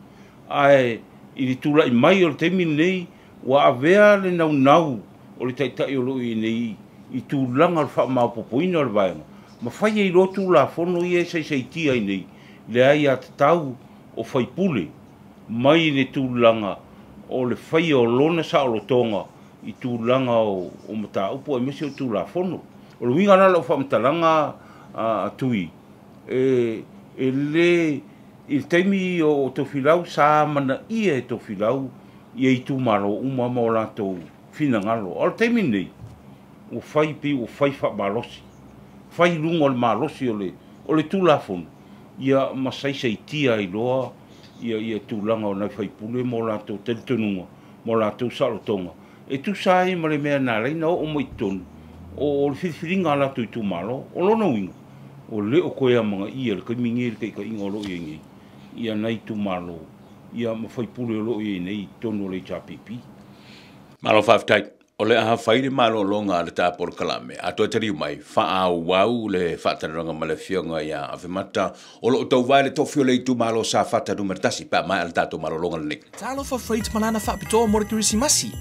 Ai, i li tula i mai o le teimi nei, wa avea le nau o le teita i o lo i nei, i tu langa le wha mao popo ina le vanga. Ma whai e i lotu la fono i e sei tia i nei, le ai a tau o whai pule, mai le tūlanga o le whai o lona sa o lo tonga i tūlanga o mata upo e mesi o tūla fono. O le winga nala o whamtalanga tui. E le i teimi o to filau sa mana ia e to filau i e tu maro uma mo la to fina ngalo. O le teimi nei, o whai pi o whai wha malosi. Whai lunga o le malosi o le tūla fono. Ia masai sei tia i loa, ia tūlanga o nai whaipule mo lātou teletonunga, mo lātou salotonga. E tu sai ma le mea nā reina o mai tonu, o le whiwhiringa lātou i tū malo, o lona winga, o le o koea mga ia, le kaimingi le kai ka inga o lo i ngei, ia nai tū malo, ia ma whaipule o lo i nei tonu le chapipi. Malo whaftai, o le aha whaire malo longa le tāporo kalame, a toi tari mai, wha wau le whataranga ma le fionga ia a whemata, o lo tau vai le tofio le itu malo sa whataru mertasi, pa mai al tātou malo longa le nek. Talo for freight manana whapitoa mora kirisimasi.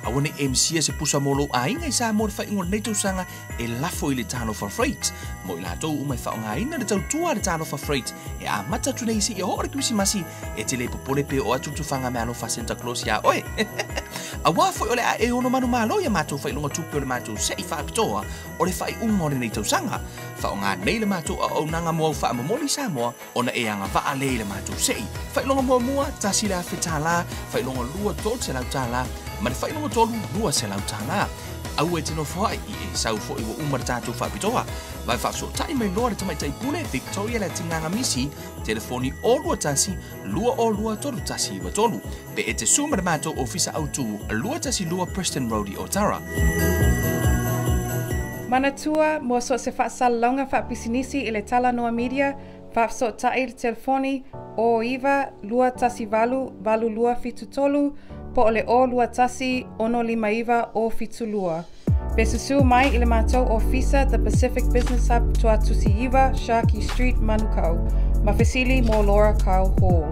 Awane MC se pusa molo ainga sa mo fa ingol nei sanga e lafo i le tano for freight. Mo ila to umai fa nga ina le tua le tano for freight. E a mata tu nei si e hore Christmasi e te le popole pe o atu tu fanga me alo fa Santa Claus ya oe. A wa fo ole a e ono manu malo ya mato fa ilonga tupe le mato se i fa pitoa o le fa i ungo le nei sanga. Fa nga nei le mato o nanga mo fa amomoli sa mo ona e anga va a le mato se i. Fa ilonga mo mua tasi la fetala fa ilonga lua tot se la tala. Ma le whainonga tolu lua se lau tāna. Au e tino whai i e sau fo i wa umar tātou whapitoa. Vai whaso tai mai loa re tamai tai pune Victoria le tinganga misi, telefoni o lua tasi, lua o lua tolu tasi wa tolu. Pe e te sumar mātou ofisa autu, lua tasi lua Preston Road i Otara. Manatua, mo so se whaasalonga whaapisinisi i le Talanoa Media, whaafso tai le telefoni o iwa lua tasi valu, valu lua fitu tolu, po ole o lua tasi ono lima iwa o fitu lua. Pe susu mai i le mātou ofisa The Pacific Business Hub tua tusi iwa, Sharkey Street, Manukau. Mawhesili mo Laura Cow Hall.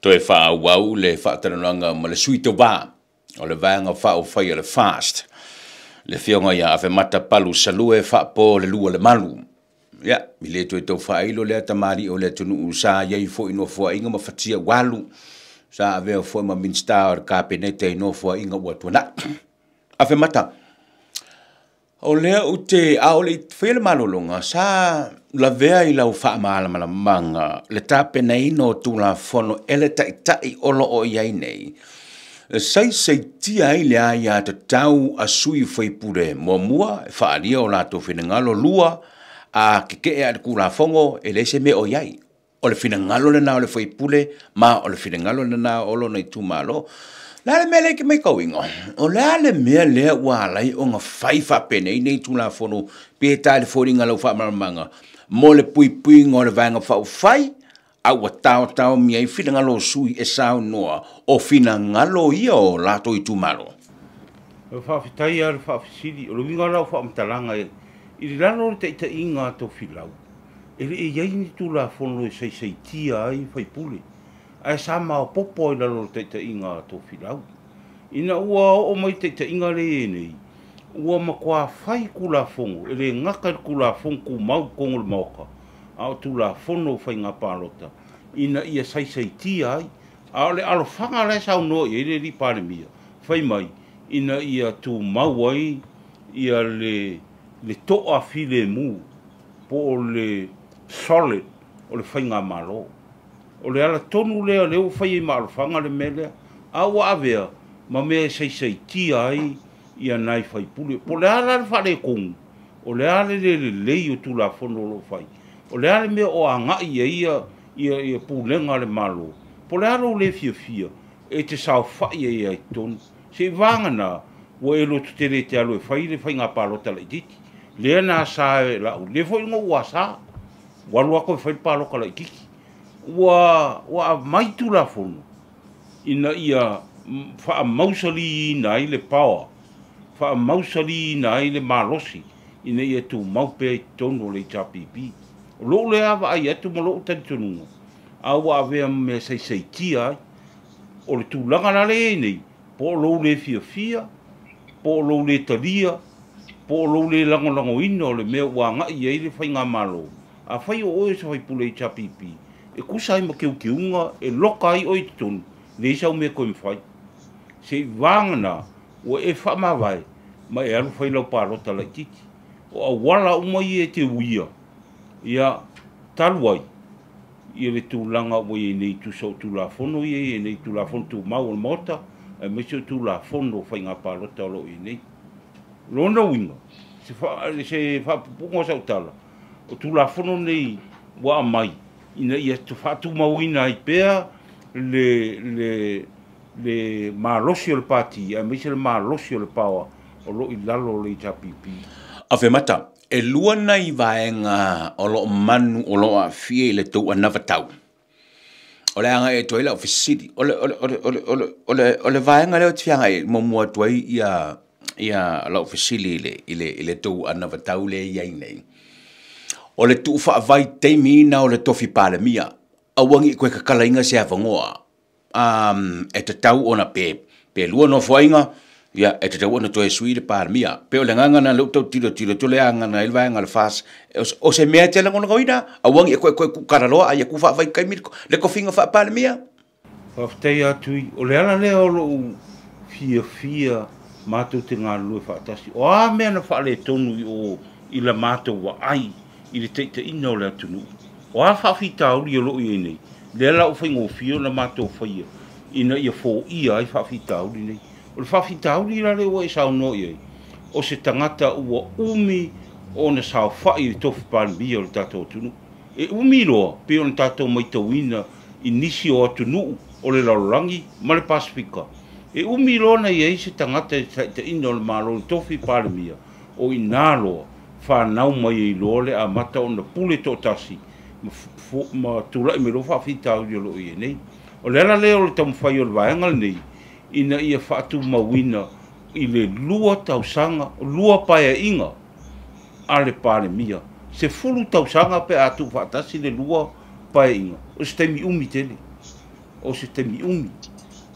Toe whaauau le whaataranoanga ma le suito wā, o le vāanga whao whai le fast. Le whionga ia awhe mata palu salue whaapo le lua le malu. Ya, mi le toi tau whailo le atamari o le tunu usa iei fo ino fua inga ma whatia walu. Sa avea fo ma minsta o kapenete ino fua inga ua tuana. Awhe mata. O lea ute a o le whaile malolonga sa la vea i lau wha maala manga le tāpena ino tu la fono ele tai olo o iei nei. Sai tia i le aia te tau a sui whaipure mua e whaalia o lato whenengalo lua a keke e kula fongo e le se me o iai. O le whenengalo le na o le whaipule ma o le whenengalo le na o lo nei tūmalo. La le mele ke mai kauingo. O la le mea lea ua alai o ngā whaifa pene i nei tūla fono pe tā le whoringa lau whaamaramanga. Mo le pui ngō le vanga whau whai a ua tau mia i whenengalo sui e sao noa o whenengalo ia o lato i tūmalo. O whawhitai ar whawhisiri, o le winga rau whaamtalanga e, i le lano le teita i ngā tau whilau. E le e iai ni tūla fono e sei tia ai whaipule. Ai sa mao popo i lalo le teita i ngā tau whilau. Ina ua o mai teita i ngā le e nei, ua makua whai kula fongo, e le ngaka kula fongo ku mau kongo le maoka. A o tūla fono whai ngā pālota. Ina ia sei tia ai, a o le alofanga le sau no i le li pālemia. Whai mai, ina ia tū mau ai, ia le toa file mu, po o le solid, o le whai ngā malo. O le ala tonu lea leo whai i maalofanga le melea, a ua avea, ma mea sei tia ai, ia nai whai pule. Po le ala le whare kongu, o le ala le lei o tūla fono lo whai. O le ala mea o a ngai ia pūlenga le malo. Po le ala o le fia, e te sao whai ia i tonu. Se vangana, wa e lotu te re te alo e whai le whai ngā pālota la i titi. Lea nā sā e lau, le whai ngā ua sā. Walu ako e whai pāloka la i kiki. Wa mai tūla fono. Ina ia wha mausali ina i le pawa. Wha mausali ina i le malosi. Ina ia tū maupe i tono le tapipi. O loo le awa ai atu ma loo tani tonunga. Awa avea me sei tia ai. O le tūlanga na le nei. Po loo le fia. Po loo le talia. Po loo le lango ino le mea ua ngai ai le whai ngā malo. A whai o oe sa whai pule i tapipi. E kusa ai ma kiunga, e loka ai oi tonu, le isau mea koe mwhai. Se vangana, o e whamawai, ma e alu whai lau pārota lai titi. O a wala umai e te uia, ia taluai, ia le tūlanga o e nei tu sau tūla fono e nei tūla fono tu mau o mota, e mesio tūla fono whai ngā pārota lo e nei. Rona winga, se whapupunga sau tala, o tūla fono nei wa mai, ina ia tu fatu mauina i pea le malosi o le pati, a mese le malosi o le pawa, o lo i lalo le tapipi. Awhe mata, e lua nei vaenga o lo manu o lo a fie le tau anawa tau. O le anga e toila o fisiri, o le vaenga leo tianga e momua tuai ia lo fisiri i le tau anawa tau le iai nei. O le tu fa vai teimi na o le tofi palemia awangi koe kakalainga se avangoa. E te tau ona pe lua no foinga, ia e te tau ona toe sui le paramia. Pe o le nganga na leu tau tiro tole anga na ilwa anga le fas. O se mea te langono goina, awangi e koe kukaraloa, ai e ku wha kai miriko, le kofinga wha paramia. Whaftai atui, o le ala lea o lo fia mātou te ngā lue whaatasi. O a mea na whaale tonu i la mātou wa ai, i le teite ina o le atunu. O a whawhita auri o lo i nei. Le ala o whaingo fio na mātou whaia. Ina ia fō ia ai whawhita auri nei. O le whawhita auri la le o e sao no i ai. O se tangata ua umi o na sao whai le tofu pārimia o le tātou atunu. E umi loa, pe o na tātou maitauina i nisi o atunu o le laurangi ma le Pasifika. E umi lona i eise tangata te ina o le malo le tofi pārimia o i nā loa whanau mai i loa le a mata o na pule tō tasi ma tūlai me lo whawhita au i lo i nei. O le ala leo le tamwhai o le vaenga nei ina ia whaatu mawina i le lua tausanga, lua paia inga a le pārimia. Se fulu tausanga pe atu whaatasi le lua paia inga. O se teimi umi tele. O se teimi umi.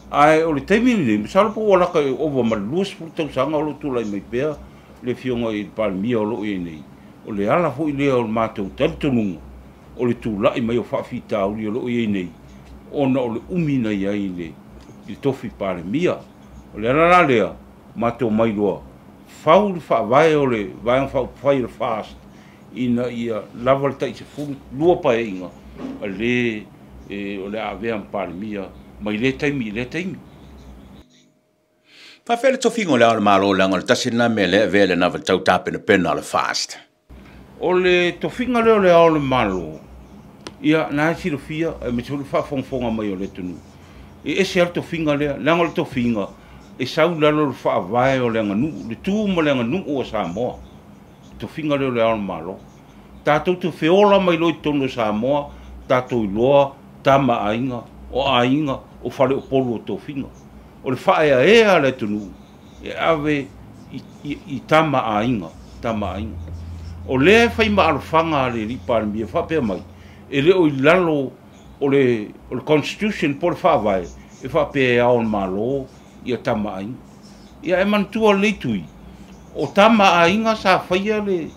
Ai o le teimi ni misalo po wala ka over ma lus fu tau sanga o lo tu lai mai pea le fionga i palmia o lo i nei. O le ala fo i le o matou tantununga. O le tu lai mai o whawhita o lo i nei. Ona o le umi na ia i le i tofi palmia. O le ala lea matou mai loa. Fau le whaavae o le vaeng whai le fast. Ina ia lava le tai se fulu lua pae inga. A le o le avea palmia. Mai le taimi. Whawhele tofingo le aole malo langa le tasina me le vele na tau tapena pena le fast. O le tofinga leo le aole malo. Ia na siro fia e me tulu whawhongfonga mai o le tunu. E ese al tofinga lea, langa le tofinga. E sau lalo le whaavae o le nganu, le tū mo le nganu o Samoa. Tofinga leo le aole malo. Tātou te whiola mai loi tono Samoa, tātou i loa, tama ainga, o ainga, o whare o polu o tofinga. O le whaea ea le tunu, e ave i tama ainga. O le whai maarwhanga le riparimi e whapea mai, e leo i lalo o le Constitution po le whaavae, e whapea e aon malo i a tama ainga. Ia e mantua le tui, o tama ainga sa whaia le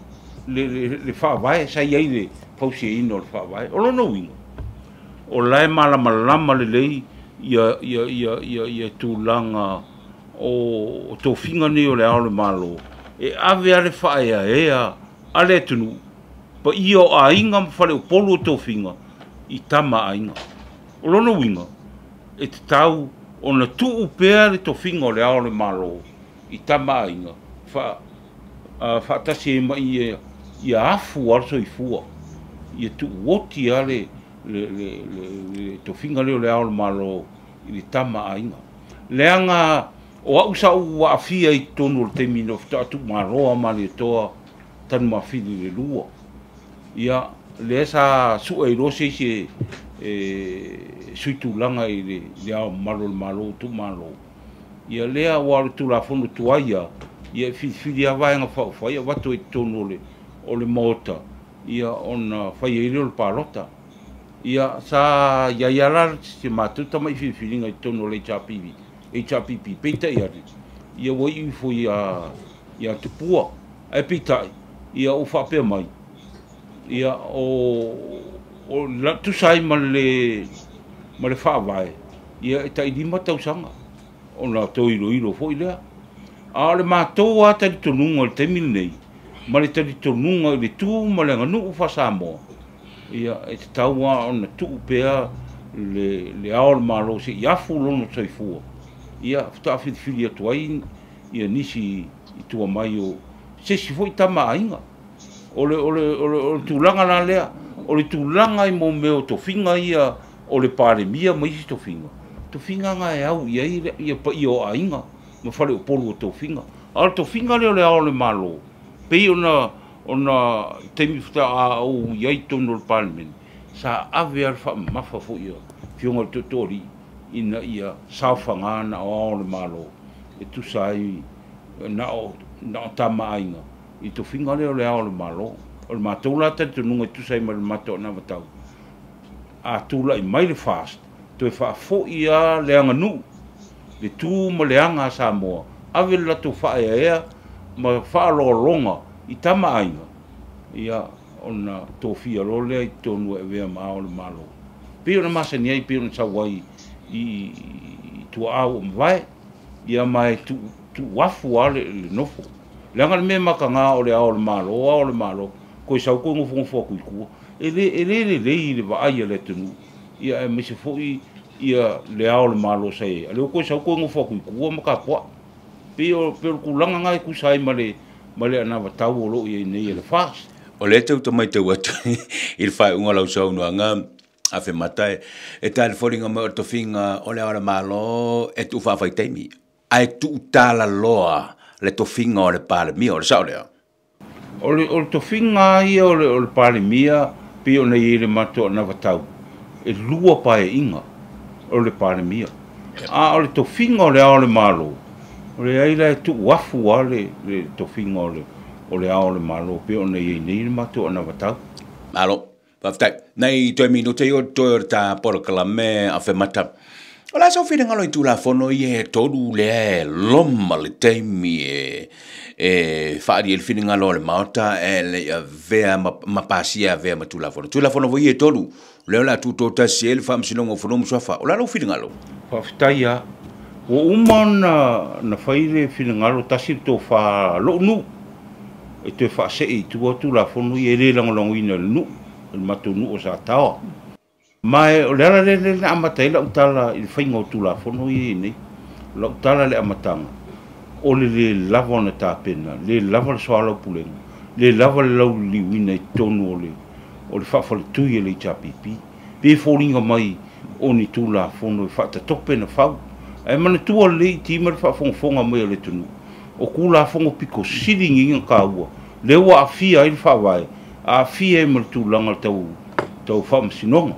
whaavae, sa iei le pausia ino le whaavae, o lono winga. O lai malama le lei ia tūlanga o tō whinga ne o le aole malo. E ave ale whaea ea, ale tunu. Pa i o a inga mwhare o polo o tō whinga, i tama a inga. O lono winga, e te tau o na tuu pēa le tō whinga o le aole malo, i tama a inga. Whaatasi e mai i a afu arso i fua. I tu woti ale to finga leo le aole malo i le tama ainga. Leanga o au sa ua afia i tonu le temi no atu maroa mali toa tanu mawhini le lua. Ia le sa sua i rose se suitulanga i le ao malo tu malo. Ia lea waru tu la fono tuaia ia fili avaenga whawhai watu i tonu o le mota. Ia ona whai e reo le parota. Ia sa ialar se matuta mai whiwhiringa i tono le HRPP, peita i ari. Ia wai i fo ia tupua, e peita ia o whapea mai. Ia o tusai ma le whaavae, ia e tai lima tausanga. O na tau ilo fo i lea. A le mātou a tari tonunga le temil nei, ma le tari tonunga i le tū ma le nganu u Samoa. Ia e te taua o na tuu pēa le aole malo se i afu lono taifua. Ia fta whiwhiri atu ai ia nisi i tua mai o se si fo i tama ainga. O le tūlanga la lea, o le tūlanga i mo meo to whinga ia o le pāremia mai si to whinga. To whinga nga e au ia pa i o ainga, ma whare o polu o to whinga. Ala to whinga leo le aole malo, pei ona teimi futa a o iai tono le parliament sa ave al fa mafa fo ia fionga totori ina ia saufangana o le malo e tu sai na tama ainga i to finga le ao le malo o le matola te nunga tu sai ma le mato na vatau a tula I mai le fast to fa fo ia le anga nu le tu mo le anga sa mo ave la to fa ia ma fa lo longa I tama ainga ia ona to fia lo le to no e vea ma o le malo pe ona masa ni ai pe ona sa wai I tu au vai ia mai tu wafu ale le nofo le anga me makanga o le ao le malo ko sa ko ngofo ku ele va ai le tunu ia me se foi ia le ao le malo sai ale ko sa ko ngofo ku ma ka po pe ku langa ngai ku sai male ana va tau lo ia nei le fast o le tau to mai tau atu il fai unga lau sau nuanga a fe matai e tal foringa mo to finga o le ora malo e tu fa fai temi ai tu tala loa le to finga o le pale mia o le sao lea o le to finga ia o le pale mia pe o nei le mato na va tau e lua pa e inga o le pale mia a o le to finga o le malo o le ai le tu wafu ale le to finga o le ao le malo pe o nei le mato na va tau malo Paftai, nei 2 minuti o toer ta porclame a fe mata. Ola so fide ngalo tu la fono ye todu le lomma le temi fadi il fide ngalo le mauta le vea ma pasia vea ma tu la fono vo ye todu le la tu to ta siel fam sino ngo fono msofa ola lo fide ngalo. Paftai ya o umana na faile fide ngalo tasir to fa lo nu e te fa se tu la fono ye le langolongo ina nu il matunu o sa tao mai o le amata ila utala il fainga tu la fono I nei la utala le amatanga o le lava na tapena le lava swala pulenga le lava lau liwina I tonu o le fa tu le chapipi pe foringa mai o ni tu la fono fa ta topena fa ai mana tu le ti mar fa fonga mai le tunu o kula fongo piko sidingi nga kaua le wa afia il fa vai a fie mo tu langa tau fam sinonga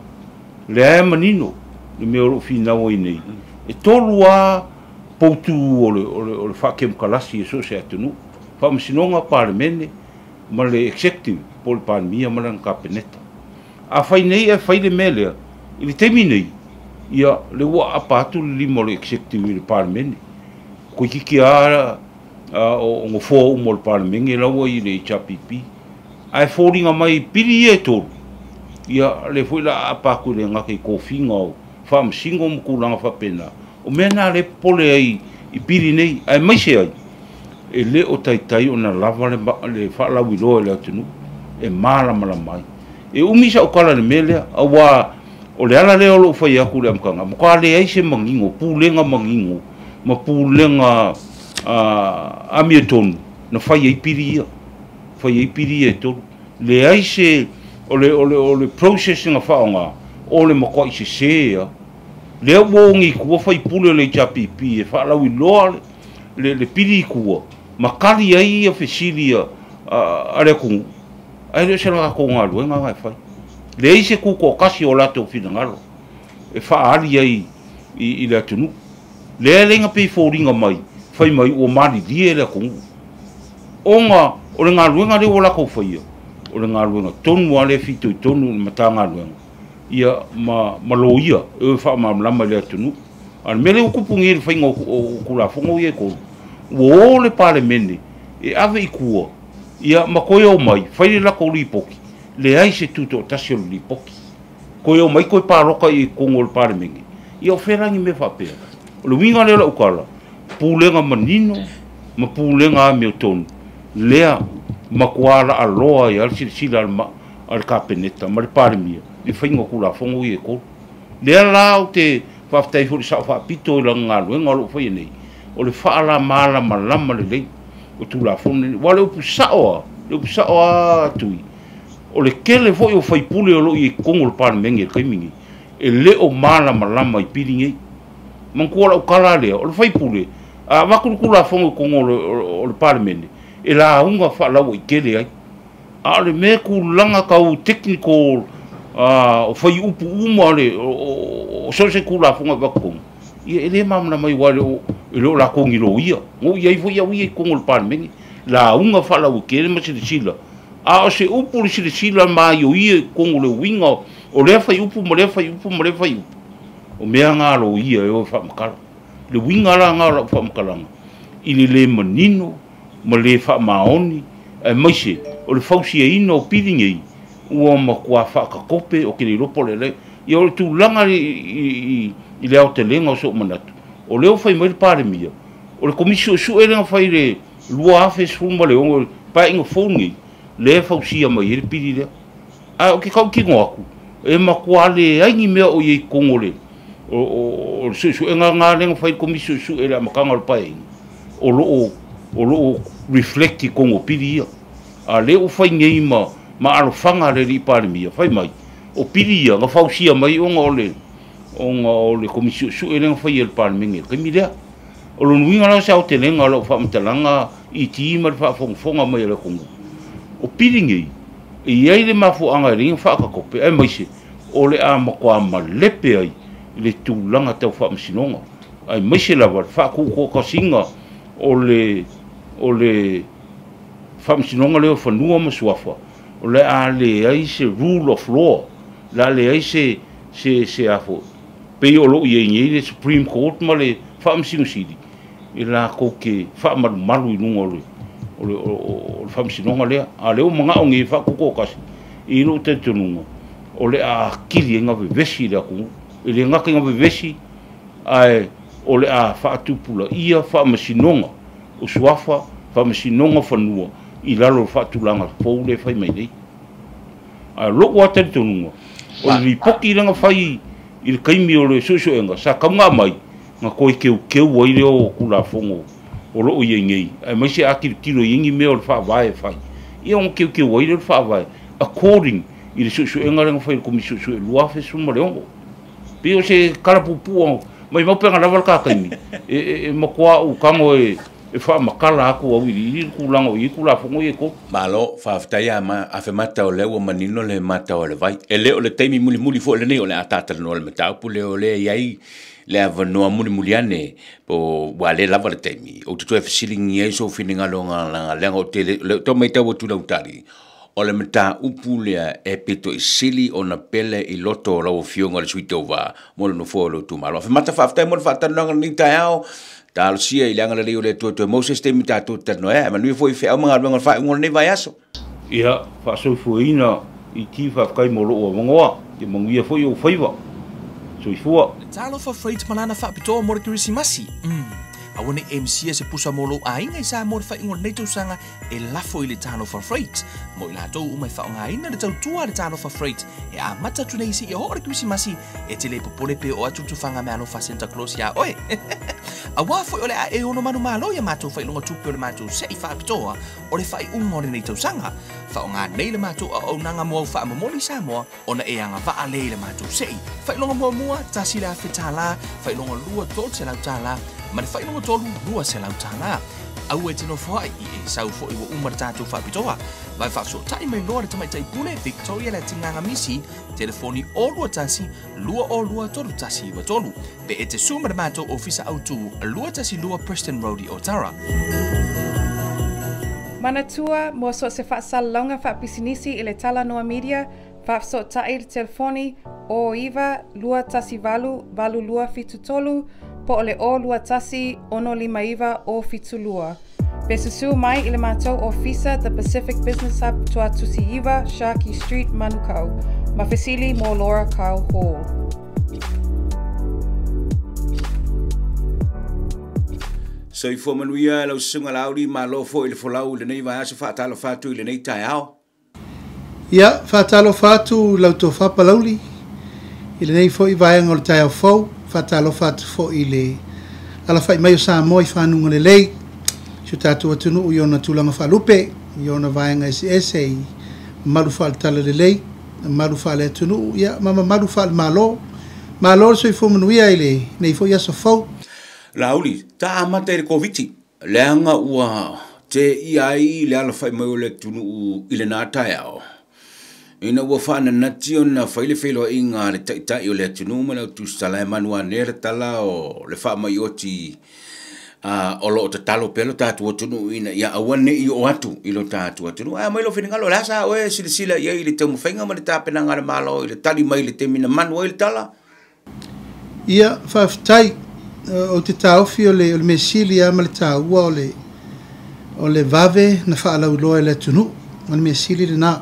le manino le me ro fina o nei e tolua poutu o fa kem kalasi so se atunu fam sinonga parlemene ma le executive pol pan mia ma lan kapeneta a fai nei e fai le mele il terminei ia le wa apatu li mo le executive le parlemene ko ki a o ngofo mo le parlemene la wo I le chapipi ai foringa mai piri e tolu ia le foi la apaku le ngake kofinga o fam singo mkulanga fa pena o mena le pole ai I piri nei ai mai se ai e le o taitai ona lava le fa la wilo le atunu e mala mai e umisa o kala le mele awa o le ala le o lo fai aku le amkanga mo kale ai se mangingo pulenga mangingo ma pulenga amietonu na fai ai piri ia fai ai piri e tolu le ai se o le processing a whaonga o le mako I se sea le wongi kua fai pule le chapipi e whaalau I loa le piri kua makari ai a whesilia a le kungu ai le sera kako ngā luenga ngai whai le ai se kuko kasi o lato whingaro e whaari ai I le atunu le lenga pe fōringa mai whai mai o mari die le kungu onga o le ngā luenga le o lako whaia o le ngā luenga tonu ale fito I tonu mata ngā luenga ia ma lo ia e wha mamlama le atunu an mele o kupungi le whainga o kula whongo I e kolu o le pale mene e ave I kua ia ma koe o mai whaile lako li poki le ai se tuto o tasio li poki koe o mai koe paroka I kongo le pale mene ia o wherangi me whapea o le winga le la ukala pūlenga manino ma pūlenga me o tonu lea makuala aloa I sila al kapeneta ma le parimia le whainga kula whongo I e kolu lea lao te whaftai hori sa whapito I la ngā luenga o lo whai nei o le whaala maala malama le lei o tula whongo wa le upu saoa tui o le kele foi o whai pule o lo I kongo le parimenge kaimingi e le o maala malama I piringei mankuala o kala lea o le whai pule a wakuru kula whongo kongo o le parimenge e la unga whaalau I kele ai a le me kulanga kau technical o whai upu uma le o sose kula whonga wakong ia ele mamna mai wale o lo la kongi lo ia ngo ia foi ia kongo le parimenge la unga whaalau kele ma sila A o se upu le sila mai o ia kongo le winga o le fai upu mo le fai upu mo le fai upu. O mea ngā lo ia e o whamakala. Le winga la ngā lo whamakalanga. I le manino, ma le whamaoni, e maise, o le fausia ino o piringi ua ma kua whakakope o kiri ropo le le. Ia o le tūlanga i le au te lenga o so manatu. O leo fai mai le pare mia. O le komisio su e lenga fai le lua afe sfuma le ongo pa ingo fōngi. Le fausia mai e le piri lea. A o ke kau kingo aku. E ma kua le aingi mea o iei kongo le. O le su e ngā lenga fai le komisio su e le amakanga le pae ingo. O loo reflecti kongo piri ia. A leo fai ngei ma alofanga le li pare mia. Fai mai. O piri ia, ngā fausia mai o le komisio su e lenga fai e le pare mingi. Kai mi lea. O lo nuinga la sa o te lenga lo whamatalanga i ti ima le whafonga mai le kongo. O piringi, i ei le mafu anga ringa whakakope, ai maise, o le a makua ma lepe ai, le tūlanga tau whamasinonga. Ai maise lava, whakoko kasinga o le whamasinonga leo whanua masuafa. O le a le ai se rule of law, la le ai se afo. Pei o lo i ei le Supreme Court ma le whamasinusiri. I la ko ke whamaru i nunga o le whamasinonga lea. A leo mga o ngi whakoko kasi. I lo te tununga. O le a kiri ngā vevesi lea kungu. I le ngaka ngā vevesi. Ai o le a whaatupula ia whamasinonga. O suafa whamasinonga whanua. I lalo whaatulanga pou le whai mai nei. Ai loko a te tununga. O le poki ranga whai i le kaimi o le susuenga. Sa kaunga mai. Nga koe keu wai leo o kula fongo o loo i ngei. Ai mai se akiri kilo i ingi mea o le whaavae whai. Ia on keu wai leo le whaavae. According i le susu engarenga whai le komisio su e luafe suma le ongo. Pio se karapupua mai maupenga lava le kakaimi. E makua u kango e whaamakala aku au i kulango i kula fongo i ko. Malo, whaafitai a fe mata o leo manino le mata o le vai. E leo le teimi muli fo le nei o le atata no le mataupu leo le iai le avanoa muli ane po wale lava le teimi. O tutu e fisilingi e so fininga longa lenga o te le to mai tau o tula utari. O le mata upu lea e peto i sili o na pele i loto o lau fionga le suite ova mo le nofo lo tu malo. Fe mata whaafitai mo le whaatananga ni tai ao ta alusia i leanga le leo le tuatua Moses te mi tātou tano e ma nui foi whea mga luanga whae ngona nei vai aso. Ia, whaasoifuina i ti whaakai mo loo a mangoa i manguia foi o whaiva. Soifua. Talo fa freight malana fa pitoa mo kirisi masi. Awane MC se pusa molo ainga i sa mo fa ingo nei sanga e lafo i le talo for freight. Mo i latou umai fa nga ina le tau tua le talo for freight. E a mata tunei si e hore kirisi masi e te le popole pe o atu tufanga me alo fa Santa Claus ya oe. A wafo ole a e ono manu malo ya matou fa ilonga tupi o le matou se i fa pitoa o le fa i unga o le nei sanga. Fa o ngā nei le matou a o nanga mua fa amamoli sa moa ona e anga va a le le matou se i. Fa ilonga mua tasi la fetala, fa ilonga lua tol se lau tala, ma le fa ilonga tolu lua se lau tala. Au e tino fwai i e sau fo i wa umar tātou fa pitoa. Vai fa so tai mai loa le tamai tai pule Victoria le tinganga misi, telefoni o lua tasi, lua o lua tolu tasi wa tolu. Pe e te sumar matou ofisa autu, lua tasi lua Preston Road i Otara. Manatua, mo so se whaasalonga whaapisinisi i le Talanoa Media, whaafso tai le telefoni o iwa lua tasi valu lua fitu tolu, po ole o lua tasi ono lima iwa o fitu lua. Besusu mai i le mātou ofisa The Pacific Business Hub tua tusi iwa, Sharkey Street, Manukau. Mawhesili mo Laura Kyle Hall. So i fo manuia lau sunga lauri ma lo fo i le folau le nei vai aso whaatalo whātu i le nei tai ao. Ia, whaatalo whātu lau tō whapalauli. I le nei fo i vai angol tai ao fau, whaatalo whātu fo i le ala whai mai o Samoa i whanunga le lei. So tātou atunu i ona tūlanga whalupe, i ona vai anga SS i maru whaatala le lei, maru whaale atunu, ia, mama maru whaale malo. Malo so i fo manuia i le nei fo i aso fau. Lauli, ta amata i le koviti. Leanga ua te iai le ala whai mai o le tunu i le nātai ao. Ina ua whana nati o na whaile whailo i ngā le taitai o le tunu ma lau tu stala e manua nere tala o le wha mai oti o lo te talo pelo tātua tunu ina ia awane i o atu i lo tātua tunu mai lo whininga lo lasa oe sila ia i le te mwhainga ma le tāpenanga le malo i le tali mai le te mina manu i le tala ia whaftai o te tāofi o le mesili a ma le tāua o le vave na whaalau loa le tunu o le mesili le nā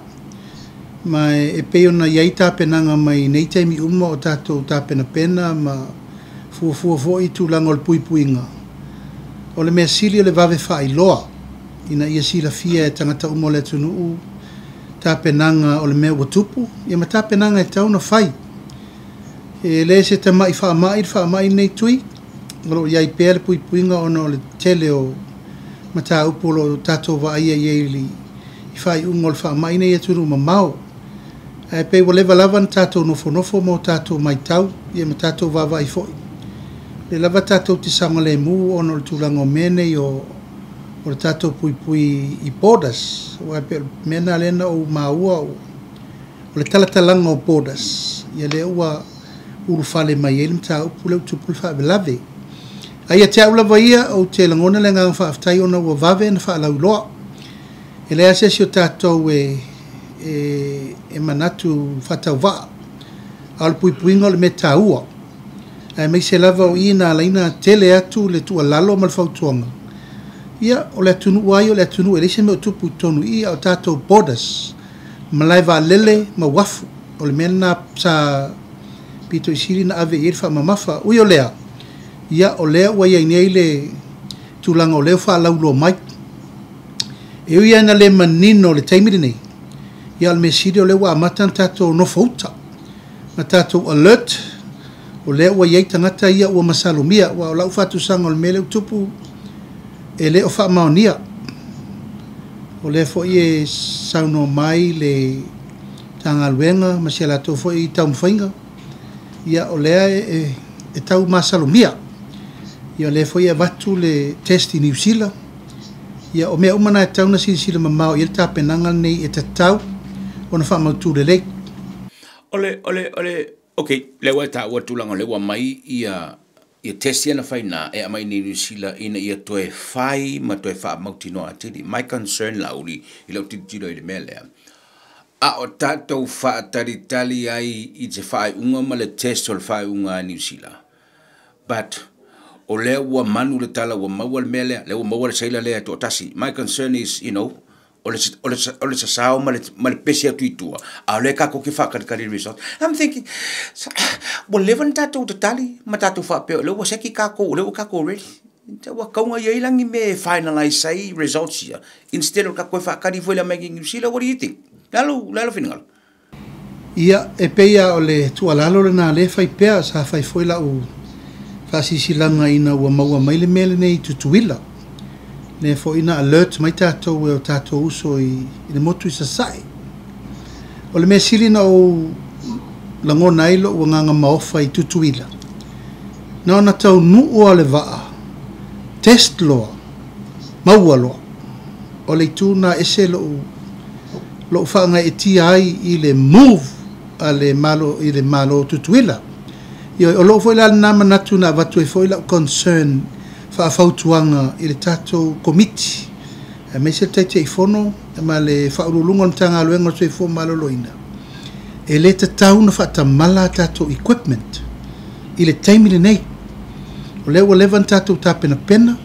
mai e peo na iai tāpenanga mai nei taimi uma o tātou tāpena pena ma fua i tūlanga o le puipuinga o le mea sili o le vave whaailoa ina ia sila fia e tangata uma o le tunuu tāpenanga o le mea watupu ia ma tāpenanga e tauna whai e le se te mai whaamai nei tui o iai pēr le puipuinga o le tele o ma tā upolo tātou wa ia iei i whai unga o le whaamai nei e tunu ma mau e pei wa lewa lava na tātou nofo mo tātou mai tau ia ma tātou wawa i foi le lava tātou te sanga le mu ono le tūlanga o mene o le tātou pui i borders o e pe mena lena o maua o le talatalanga o borders ia le ua uru fale mai ele mta upu le utupu le whaabelave aia te au lava ia o te langona le ngang whaaftai ona ua vave na whaalau loa e le asesi o tātou e manatu whatau waa a le puipuinga o le me tāua ai mai se lava o ina laina tele atu le tua lalo mal fautuanga ia o le tunu ai o le tunu e se me tupu tonu ia o tato borders malai va lele ma wafu o le mena sa pito isiri na ave irfa mamafa o lea ia o lea wa ia nei le tulanga o le fa laulo mai e ia na le manino le taimiri nei ia le mesiri o le wa matan tato no fauta ma tato alert o lea ua iai tangata ia ua masalomia ua o lau whatusanga o le mele utupu e le o whaamaonia o lea fo i e sauno mai le tangaluenga ma se lato fo i tau mwhainga ia o lea e tau masalomia ia o lea fo i e watu le test i New Zealand ia o mea umana e tau na sila mamao i le tāpenanga nei e tatau o na whaamautu le lei ole okay, lewa ta wa tulanga lewa mai ia testi na faina e mai ni New ina ia toe fai ma toe fa mautino atili my concern lauri i lo titiro i le mele a o tato fa taritali ai i te fai unga ma le test o le fai unga New Zealand but o lewa manu le tala wa maua le mele lewa maua le saila le to tasi my concern is o le sao ma le pesi atu i tua. A le kako ki whakarakari result. I'm thinking, well, levan tātou te tali, ma tātou whapeo, lewa seki kako, lewa kako already. Wa kaunga iei langi me finalize say results here. Instead of kako whakari fwela making New Zealand, what do you think? Lalo whingal. Ia, e peia o le tualalo le nā le whai pea, sa whai fwela o whasisilanga ina ua maua maile mele nei tutuila. Ne fo ina alert mai tātou e o tātou uso i le motu i sasai. O le mea sili na o langona ilo ua nganga maofa i tutuila. Na ona tau nuu o le waa, test loa, maua loa. O le tūna ese lo whaanga e ti ai i le move a le malo i le malo tutuila. O lo fo ila nama natu na watu e fo ila concern whaafautuanga i le tātou komiti. Me se taite i whono, ma le whaurulunga o tanga aluenga tui fo maloloina. E le tatau na whaatamala tātou equipment i le taimile nei. O le ua levan tātou tāpena pena,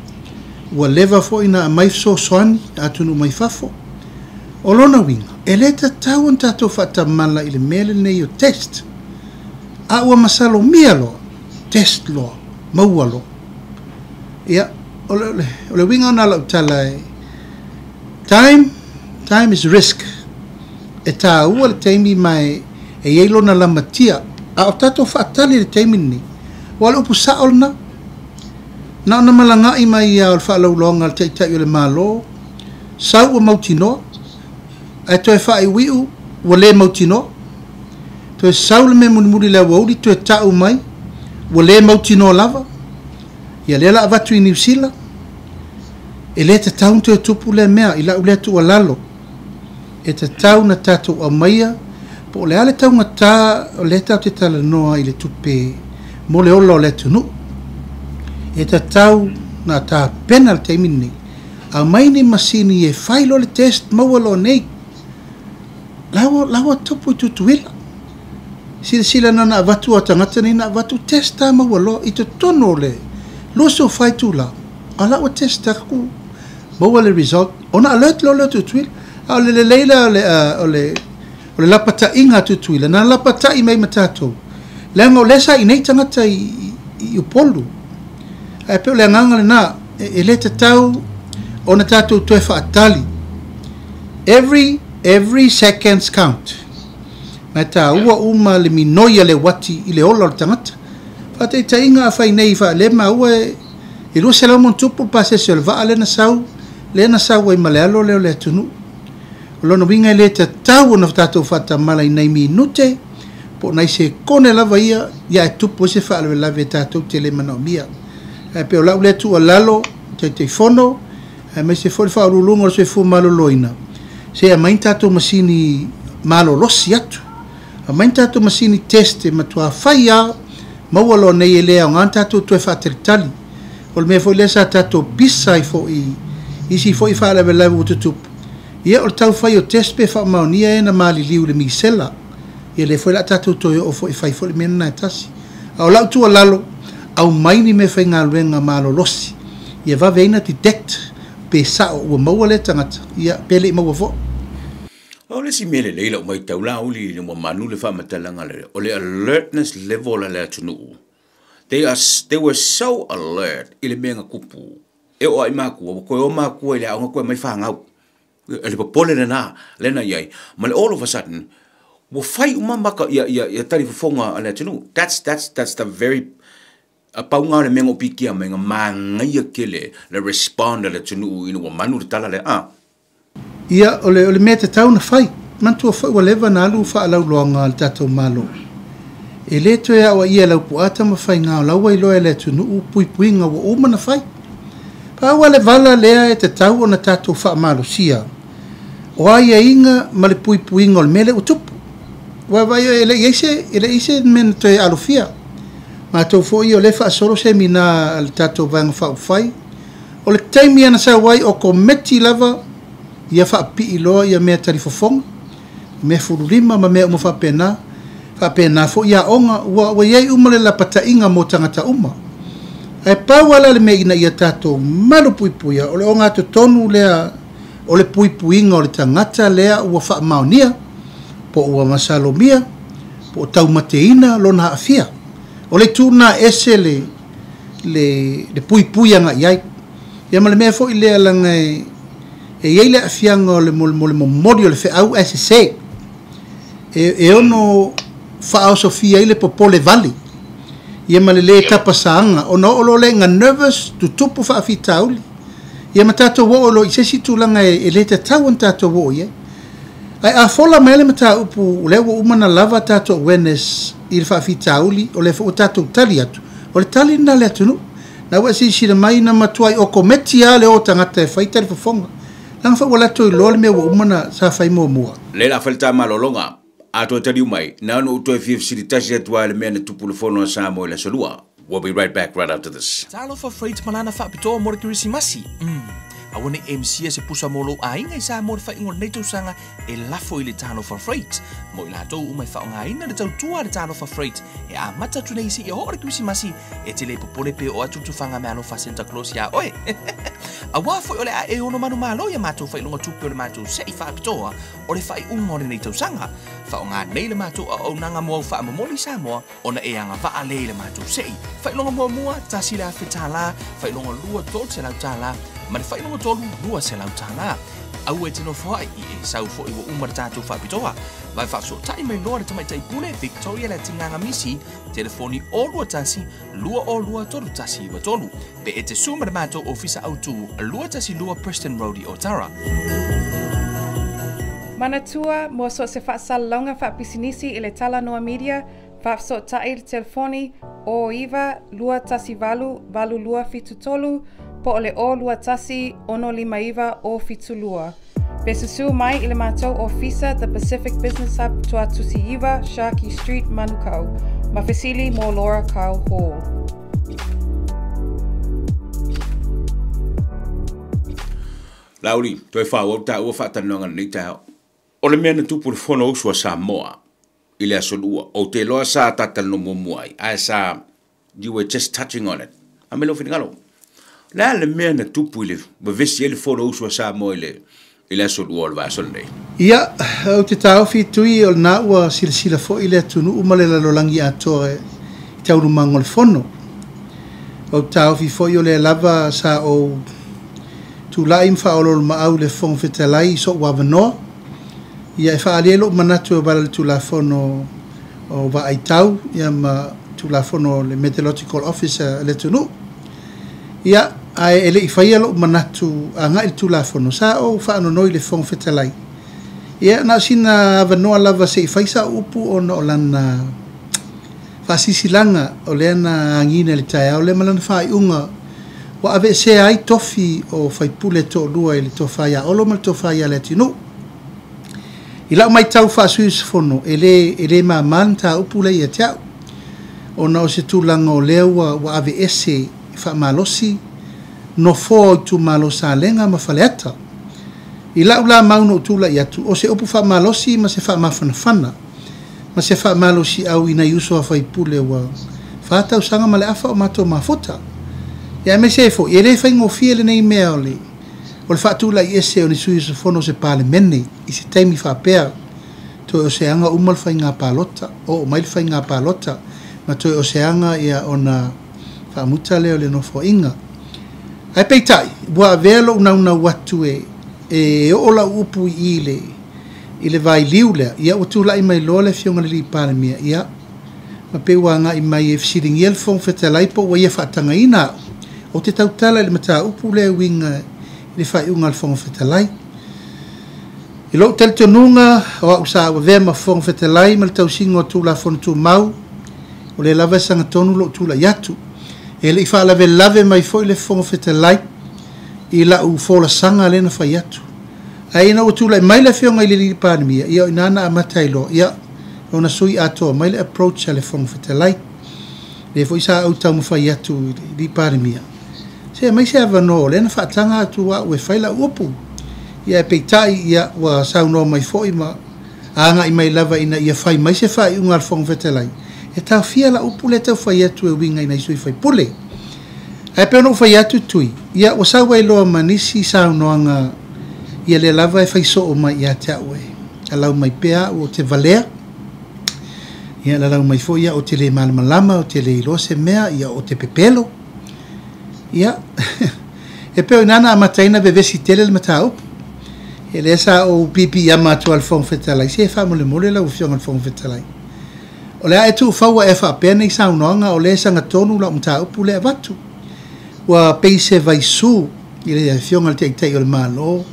ua leva fo ina a mai so soani, atunu mai fafo. O lona winga, e le tatau an tātou whaatamala i le mele nei o test. A ua masalo mia loa, test loa, maua loa. Ia, o le winga na lau tala e time is risk. E tā ua le teimi mai e yeilo na lamatia. A o tato whaatali le teimi ni. Wa le upu saolna. Na ona malangai mai a o le whaalaulonga le teitai o le malo. Sau ua mautinoa. E toe whaai wiu, wa le mautinoa. Toe sau le me munimuri le wauri, toe tau mai, wa le mautinoa lava. Ia le la avatu i New Zealand. E le te tau te tupu le mea, i la ule tu alalo. E te tau na tātou a maia, po le ale tau ngata, o le tau te talanoa i le tupe, mo le olo le tunu. E te tau na ta penal taimini a mai ni masini e fai lo le test maua lo nei lawa topu i tutuila sila na vatu o tangata ni na vatu test ta maua lo i te tono le lo so fai tu la ala o test ta ku maua le result ona alert lo le tutuila a le leila o le lapata inga tutuila na lapata i mai matatou lenga o lesa i nei tangata i upolu ai pe le nganga na e le tau ona tatou toe faatali every seconds count mai ta ua uma le minoia le wati i le ola o le tangata fata i tainga a fai nei fa le ma ua i lua se lau montupu pa se se le vaa lena sau ai malealo leo le tunu lona winga i le tau ona tatou fatamala i nei minute po nai se kone lava ia e tupu se fa le lave tatou te le manaomia pe o lau le tu o lalo te fono me se foi fa lulungo se fu maloloina se a main tatou masini malolosi atu a main tatou masini teste matua faia maualo nei ele o ngan tatou toe fa tertali o me foi lesa tatou bisa i isi foi fa le lave ututupu ia o tau fai o test pe fa maunia na mali liu le misela ia le foi la tatou toe o foi fai foi mena tasi au lau tu o lalo au mai ni me fai ngā luenga malolosi ia va veina detect pe sa o maua le tangata ia pele maua fo o le si mele leila o mai taula uli le mo manu le whamatalanga le o le alertness level le atunu they were so alert ile menga kupu e o ai maku ko o maku ile au ko mai whangau le popole le na iai ma all of a sudden wo fai uma maka ia tari fonga le atunu that's the very a paunga le mengo pikia menga mangai kele le respond le tunu ina wa manu tala le ia ole mete tau na fai mantu fa whatever na lu fa lau loanga le tatou malo e le to ya wa ia lau puata ma fai nga lau wai loe le tunu pui nga wa uma na fai pa wale vala lea e te tau o na tatou fa malo sia o ai inga ma le pui nga o le mele utupu wa vai ele ise men to alufia ma tau foi o le fa solo se mina al tatou vanga fa fai o le taimi ana sa wai o kometi lava ia fa pi ilo ia me tari fofong me fulurima ma me mo fa pena fo ia onga wa ia uma le lapata inga mo tangata uma ai pa wala le me ina ia tatou malu pui o le onga to tonu lea o le pui inga o le tangata lea ua fa maonia po ua masalomia po tau mateina lona afia o le tuna ese le pui anga iai ia ma le mea fo i lea langa e iai le afianga o le mori o le feau SSA e ono fao sofia i le popole vali ia ma le tapasaanga ona olo le nga nervous tutupu fa afitauli ia ma tatou wo lo i sesi tulanga e le tatau an tatou wo ia ai a fola mai le mata upu le wo umana lava tatou awareness i le faafitauli o le fo tatou tali atu o le tali na le atunu na wa si le mai na matuai o kometi a le o tangata e fai tali fofonga lang fa wala to lo le me wo umana sa fai mo mua le la falta malolonga a to tali mai na no to fi facilitasi tua le mena tupu le fono sa mo le solua. We'll be right back right after this. Talo for freight manana fa pito mo kirisi masi. Awone MC se pusa molo ainga sa mo fa ingol neto sanga e lafo ile talo for freight. Mo ila to umai fa nga ina de tua de talo for freight. E a mata tunisi e hore kirisi masi e tele popole pe o atu fanga me alo fa Santa Claus ya oi. Awa fo ole a e ono manu malo ya mato fa ilonga tupe le mato se fa pito o le fa ungo le neto sanga. Fa nga nei le mato o nanga mo fa moli sa mo ona e anga va ale le mato se fa ilonga mo mua tasi la fitala fa ilonga lua tot se la tala ma le fa ilonga tolu lua se la tala au e tino fo ai e sau fo i wo umar tatu fa pitoa vai fa so tai mai lore tamai tai pule Victoria le tinganga misi telefoni o lua tasi lua o lua tolu tasi wa tolu pe e te sumar mato ofisa autu lua tasi lua Preston Road i Otara. Manatua mo so se whaasalonga whaapisinisi i le Talanoa Media, whaafso tae le telefoni o iwa lua tasi valu lua fitu tolu, po ole o lua tasi ono lima iwa o fitu lua. Besusu mai i le mātou ofisa The Pacific Business Hub tua tusi iwa, Sharkey Street, Manukau. Mawhesili mo Laura Kyle Hall. Lauri, toi whao ta ua whatanonga ni tau. O le mea na tupu le whono usua Samoa, i le asolua, o te loa sa tatal no mumuai, ai sa, you were just touching on it. A me lo whingalo. Nā le mea na tupu i le, wavesi e le whono usua Samoa i le asolua o le vasol nei. Ia, au te tau fitui o le nā ua sila fo i le atunu umale la lolangi atoa e tauru mango le whono. O tau fi fo i o le lava sa o tu lai mfaolo le maau le whong fetalai so wawanoa. Ia e whaalelo manatu o wala tu la whono o wa ai tau, ia ma tu la whono le Meteorological Officer le tunu. Ia, ai ele i whaialo manatu a ngai tu la whono sa o whaano noi le whong fetalai. Ia, na sina wanoa lava se i whaisa upu o na o lana whasisilanga o le ana angina le tai au le malana whai unga wa ave se ai tofi o whaipule to lua i le tofaya olo mal tofaya le tinu. I lau mai tau whasuis whono ele ma manta upule i a tiau o na o se tūlanga o leua wa ave ese wha malosi no fo i tu malosa lenga ma whaleata. I lau la mauno tūla i atu o se upu wha malosi ma se wha mawhanawhana ma se wha malosi au ina iuso a whaipule wa whatau sanga ma le afa o mato mafuta. Ia me se fo, i ele whaingo fia le nei mea o le whaatula i ese o ni sui se whono se pale mene i se taimi whapea to o se anga umal whainga palota o mail whainga palota ma to o se anga ia o na whaamuta leo le nofo inga. Ai peitai, bua velo una watu e o la upu i le vai liulea ia o tula i mai loa le fionga le li pale mea ia ma pewa nga i mai e fsiringi el fong fetalai po wa ia whaatanga ina o te tautala le mata upu le winga le whai unga le whonga whetalai. I lo tel tonunga o au sa awa vea ma whonga whetalai ma le tau singo tu la whona tu mau o le lava sanga tonu lo tu la yatu. E le i wha lave mai fo i le whonga whetalai i la u whola sanga le na whai yatu. A ina o tu la mai le whionga i le li pānemia ia o inana a matai lo ia o na sui atoa mai le approach a le whonga whetalai. Le fo i sa au tau ma whai yatu i li pānemia. Se mai se avano le na whaatanga atu wa ue whaila upu. Ia e peitai ia wa sauno mai fo ima anga i mai lava ina ia whai mai se whai ungar whong vetelai. E tau fia la upu le tau whai atu e winga ina isui whai pule. Ai peono whai atu tui. Ia wa sau wai loa manisi sauno anga ia le lava e whai so o mai ia te aue. Alau mai pea o te valea. Ia la lau mai fo ia o te le malamalama o te le ilose mea ia o te pepelo. Ia, e peo inana a mataina vevesi tele le matau. E le sa o pipi ia matua al whong whetalai. Se e wha mole la ufionga al whong whetalai. O lea e tu whaua e wha pēne i saunoanga o le sanga tonu la matau pu le avatu. Wa peise vai su i le fionga al teitei o le malo.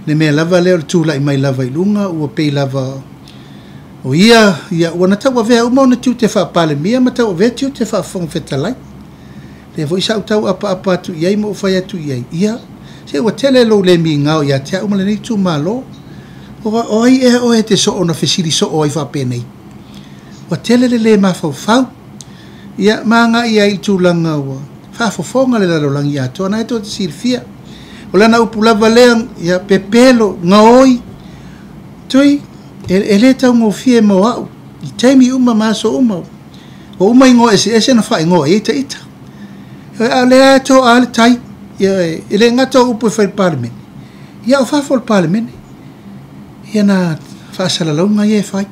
Le mea lava leo le tūla i mai lava i lunga. Ua pei lava o ia, wana tau a vea uma o na tiu te wha pale mia ma tau a vea tiu te wha whong whetalai. Le foi sa tau apa tu iai mo fai atu iai ia se wa tele lo le mi ngao ia te uma le ni tu malo o ai e te so ona fesiri so o ai fa penei wa tele le ma fa ia manga ia i tu langa wa fa fonga le lo langi ato na to silfia o la na upula valean ia pepelo ngaoi toi ele tau ngo fie mo au i taimi uma maso uma o uma ngo ese na fa ngo e te ita ale to ale tai ele ngato upu fai parmen ia o fa fol parmen ia na fa sala longa ia fai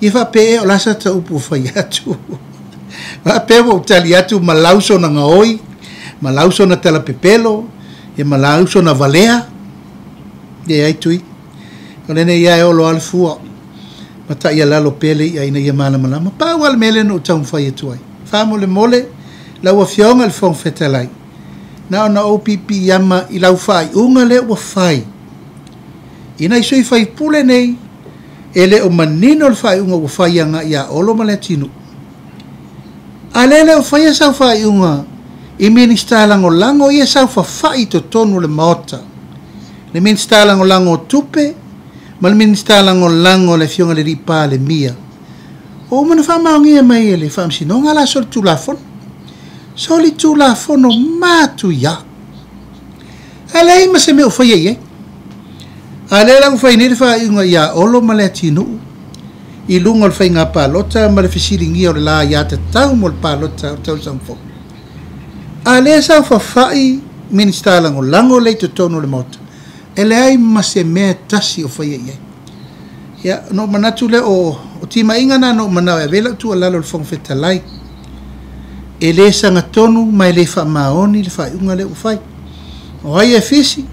ia fa pe o la sa ta upu fai atu va pe o tali atu malauso na ngoi malauso na tela pepelo ia malauso na valea ia ai tui ole ne ia o lo al fua mata ia la lo pele ia ina ia mala mala pa wal mele no tau fai atu ai fa mole la ua fionga le whong whetalai. Na OPP yama i lau whai unga le ua whai. Ina isui whai pule nei, e le o manino le whai unga ua whai anga ia olo ma le tinu. A le o whai asau whai unga, i minista lango ia sau whai to tonu le maota. Le minista lango tupe, ma le minista lango le fionga le ripa le mia. O mana whamaongia mai e le whamsinonga la sol tu la fon. Soli tu la fono matu ya. Alei ma se me o foi ye. A le lang fai ni fa inga ya olo ma le tinu. I lunga le fai ngā pālota ma le fisiringi o le la ya te tau mo le pālota o tau samfo. A le sa whawhai minista lango lango le to tono le mota. E le ai ma se mea tasi o fai e. Ya, no manatu le o tima inga na no manau e vela tu alalo le whangwheta lai. E le sanga tonu mai le wha maoni le wha unga le ufai. O ai e fisi,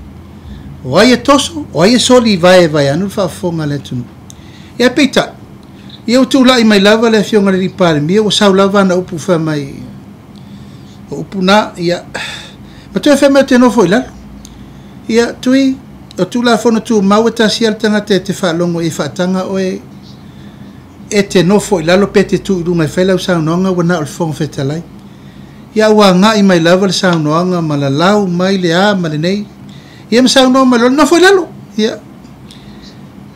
o ai e toso, o ai e soli vai anu le wha whonga le tunu. Ya peita, ia o tū lai mai lava le fionga le ripare mia o sau lava na upu wha mai o upu na ia ma tu e wha mai te nofo i lalo ia tui o tū la whona tū mau e tasi al tanga te whalongo e whaatanga o e te nofo i lalo pe te tū i runga i whailau sau noanga wana o le whonga whetalai ia ua ngā i mai lava le sau noanga ma la lau mai le a ma le nei ia ma sau noanga ma le nofo i lalo ia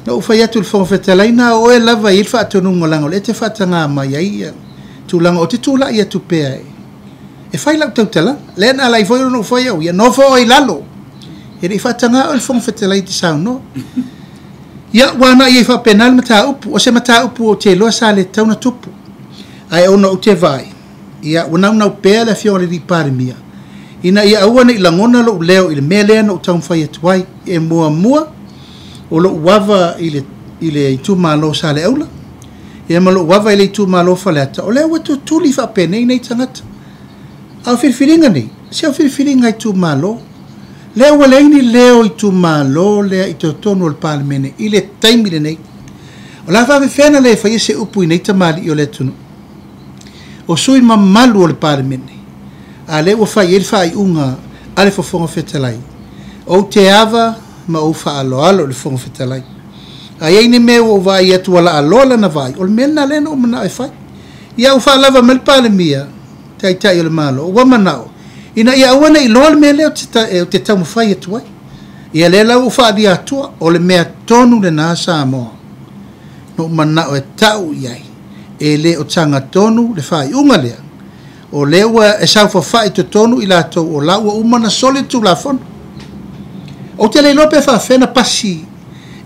no fai atu le whangawhetalai na o e lava i wha atonu ngolango le te whatanga mai ai tūlanga o te tūla i atu pēa e whai lau tautala le na lai foi no foi au ia no foi lalo e rei whatanga o le whangawhetalai te sao no ia wana i wha penal mata upu o se mata upu o te loa sa le tauna tupu ai ona o te vai ia wana unau pēa le fionga le ripare mia ina ia awana i langona lo leo i le mea lea no taun whai atuai e mua o lo wava i le tu malo sa le aula ia malo wava i le tu malo fa le ata o le watu tuli fa pene nei tangata au filfilinga nei se au filfilinga i tu malo le wale ni leo i tu malo le i to tonu al palmene i le taimi le nei o la fa fena le fa se upu nei tamali o le tunu o sui mamalu o le palmene a le o fa i fa i unga ale fo fonga fetalai o te ava ma o fa alo le fonga fetalai ai ni me o vai atu ala alola na vai o mena le no mana e fai ia o fa lava mal pale mia tai le malo o mana ina ia wana i lol me le o te tamu fai atu ai ia le la o fa dia atu o le mea tonu le na sa mo no mana o e tau iai e le o tanga tonu le fai unga le o le wa e sa fa fai to tonu ila to o la o mana solitu la fon o te le lope fa fena pasi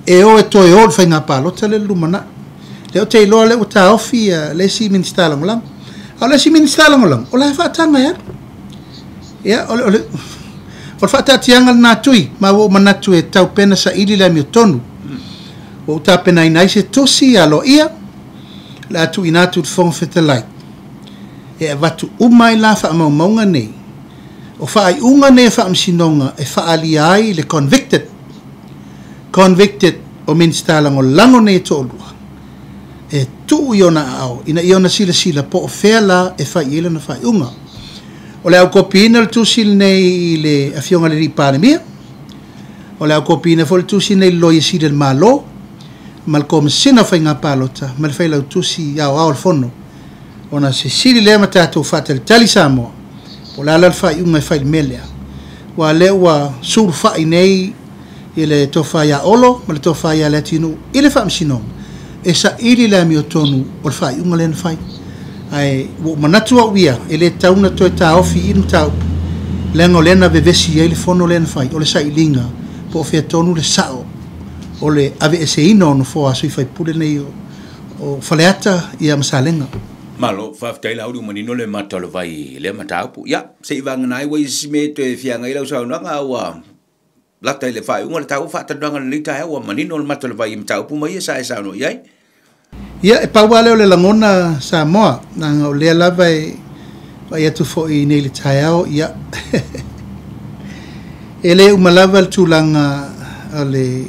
e o e toi o fa nga palo te le lumana le o te lo le o ta ofi le si minista lang o le si minista lang o la fa tanga ya o fa ta tianga na tui ma o mana tu e tau pena sa ili la mi tonu o ta pena ina se tosi alo ia la tu ina tu fon fetelai e vatu umai la fa mo monga nei o fa ai unga ne fa amsinonga e fa ali ai le convicted o minsta lango lango ne to lua e tu iona au ina iona sila po fela e fa ile na fa unga o le au kopina le tu sil nei le afionga le ripane mia o le au kopina fo le tu sil nei lo yesi del malo mal kom sina fa nga palota mal fa le tu si au al fono ona se sili le mata to fatel talisamo o la fai unga fai melea wa le wa sur fai nei ile to fai ya olo ma le to fai ya latino ile fa msino e sa ili la mi otonu o fai unga len fai ai wo manatu wa ia ile tauna to ta ofi in ta lengo lena vevesi ile fono len fai o le sa ilinga po fe tonu le sao o le ave ese ino no fo asu fai pule nei o faleata ia masalenga malo fa taila audio manino le matalo vai le matapu ya se ivanga nai wa isme to e fianga ila sa no nga wa la taile fa un le tau fa tanga le ta wa manino le matalo vai matapu mai sa no yai ya e pa wale le langona sa mo na o le lava e vai atu fo i nei le taiao ya ele umalava tulanga ale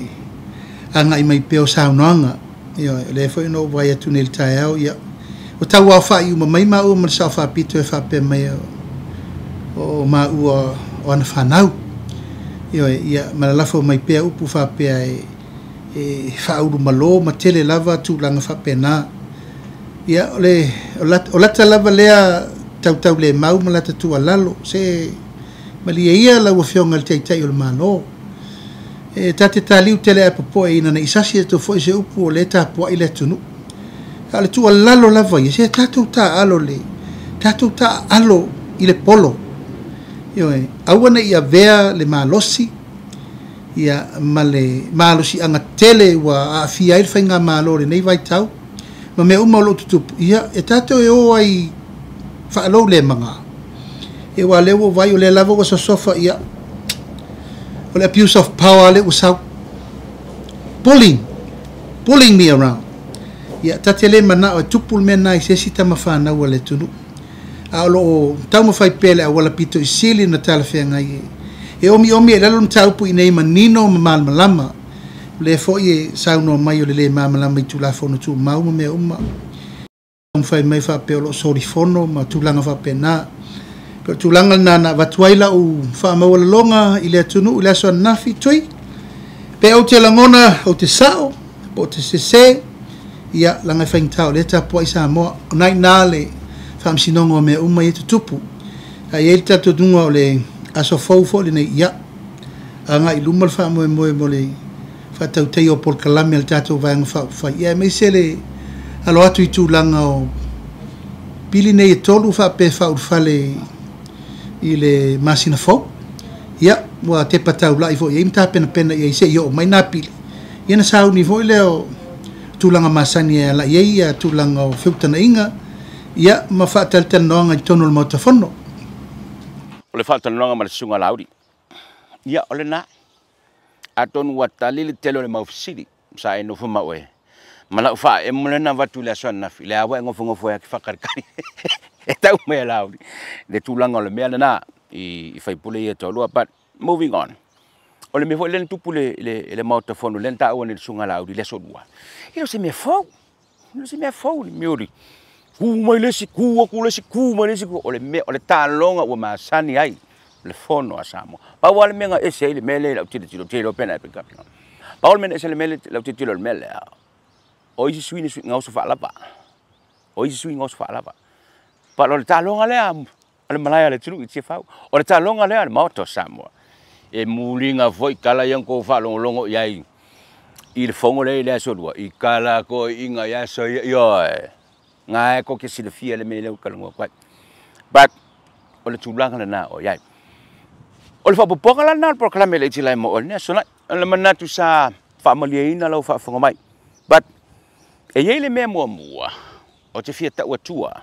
anga i mai peo sa no nga yo le fo no vai atu nei le taiao ya o tau au wha i uma mai ma ua ma sa wha pito e wha pe mai o ma ua o ana whanau ia ma la lafo mai pea upu wha pea e wha uru malo ma tele lava tu langa wha pe na ia o lata lava lea tau le mau ma lata tu alalo se ma lia ia la ua fionga le teitai o le mano e tate taliu tele a popo e ina na isasi e to fo i se upu o le ta poa i le tunu ale tu alalo lava ia se tatu ta alo i le polo awana ia vea le malosi ia male malosi anga tele wa afia il fainga malo le nei vai tau ma me uma lo tutupu ia e tato e o ai whaalo le manga e wa lewo vai o le lavo o sofa ia o le abuse of power le usau pulling me around ia tatele mana o tupul mena i sesi tama whana ua le tunu a lo tau mawhai pele a wala pito i sili na tala whenga e omi e lalo na taupu i nei manino ma malama le fo i sauno mai o le malama i tula fono tu mauma me uma mawhai mai wha pe o lo sori fono ma tulanga wha pe na pero tulanga na watuaila u wha mawala longa i le tunu i le aso nafi tui pe o te langona o te sao o te sese ia langa whaingtau le tapua i sa moa o nai nā le whamsinongo me uma i tutupu a i elita tudunga o le aso fau le nei ia anga i luma le wha mo le whatau tei o pol kalame le tatou vanga whai ia me se le alo atu i tūlanga o pili nei e tolu wha pe wha urwhale i le masina fau ia wa te patau lai fo ia imta pena ia i se ia o mai nā pili ia na sau ni fo i leo tūlanga masani e la ia tūlanga o whiutana inga ia ma whaataltanoanga i tono le mautafono. O le whaatalanoanga ma le sunga lauri. Ia o le nā. A tonu wa tali le telo le maufisiri. Sa e nufu maue. Ma lau wha e mulena watu le asua nafi. Le awa e ngofo e ki whakarikari. E tau mea lauri. Le tūlanga o le mea le nā. I whaipule i e tolua. But moving on. O le me fo len tupu le mautafono. Len ta awa ni le sunga lauri. Le sodua. Ilo se me fau. Ilo se me fau ni miuri. Mai lesi ku mai lesi ku o le talonga ua masani ai le fono a Samoa. Pa wale menga ese le mele la tilo pena pe kapi. Pa wale menga ese le mele la tilo le mele. O isi swing ngau so fala pa. O isi swing ngau so fala pa. Pa le talonga le malaya le tulu i fau. O le talonga le moto Samoa. E mulinga foi kala yang ko fa longo yai. I le fongo le so dua. I kala ko inga ya so yo. Ngai ko ke silafia le mele ka longo kwai. But o le tulanga le na o yai. O le fa popoka la na proclame le tila mo ne so na le manatu sa fa maliina lo fa fonga mai. But e yele me mo o te fia ta tua.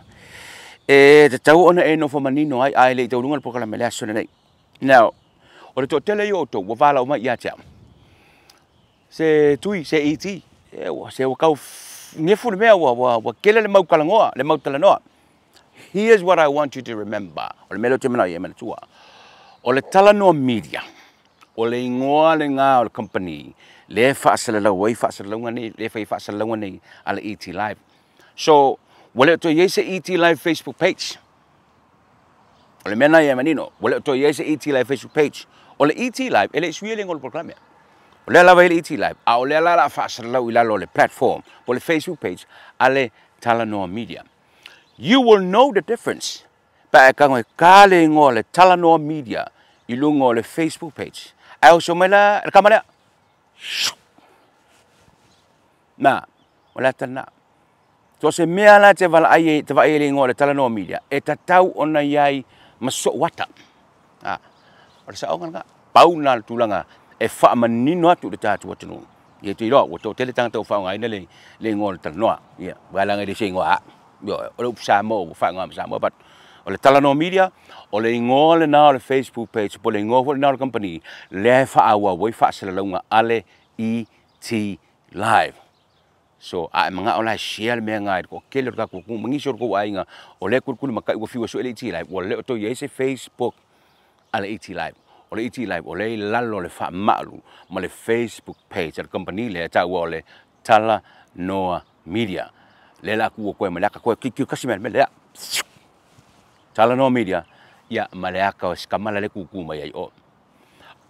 E te tau ona e no fa manino ai le tau lunga le proclame le so nei. Now o le to tele yo to wa vala o mai ya cha. Se tui se iti se o kau nefu mea wa kele le mau kalangoa, le mau talanoa. Here's what I want you to remember. O le melo te mana i e mana tua. O le Talanoa media. O le ingoa le ngā o le company. Le whaasalaunga nei, le whaasalaunga nei a le ET Live. So, wale to ye se ET Live Facebook page. O le mena i e manino. Wale to ye se ET Live Facebook page. O le ET Live, ele suile ngol programme. O le lava ele ET Live, a o le la whaasalau I lalo le platform, o le Facebook page, a le Talanoa media. You will know the difference. Pa e kango e kāle ngō le Talanoa media, I lungo le Facebook page. Ai o so mai la, e kamalea. Na, o le tana. So se mea la te wala ai te vai ngō le Talanoa media, e tatau ona iai maso wata. O le sa o nganga, pau nā tulanga, e wha manino atu le tātua tunu. Ia te iro, o tō tele tangata o whaunga ina le ngō le Talanoa. Ia, wālanga le se ngō a. O le upsa mo, o whaunga ma sa mo, but o le Talanoa media, o le ngō le nā le Facebook page, po le ngō le nā le company, le whaaua wai whaasalaunga ale ET Live. So, a mga o lai share le mea ngai, ko kele raka ko mangisor ko ainga, o le kurkulu makai ua fiwa so le ET Live, o le o to ye se Facebook ale ET Live. O le ET Live, o le lalo le wha maalu, ma le Facebook page, al company le tau o le Talanoa media. Le la kua koe, ma le aka koe, kikio kasi me le Talanoa media, ia ma le aka o skamala le kuku mai ai o.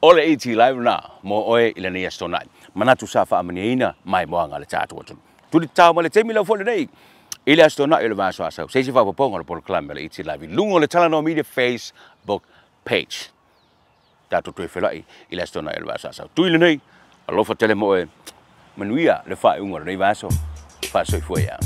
O le ET Live na, mo oe ila nei astonai. Manatu sa wha amani ina, mai moanga le tātua tunu. Tuli tau ma le teimi lau fole nei, ila astonai ila vaso asau. Seisi wha paponga le polo klame le ET Live. Lungo le Talanoa media Facebook page. Tātou tue whelai, ila astonai ila vaso asau. Tui le nei, alofa tele mo e, manuia le wha unga nei vaso, wha soi fuea.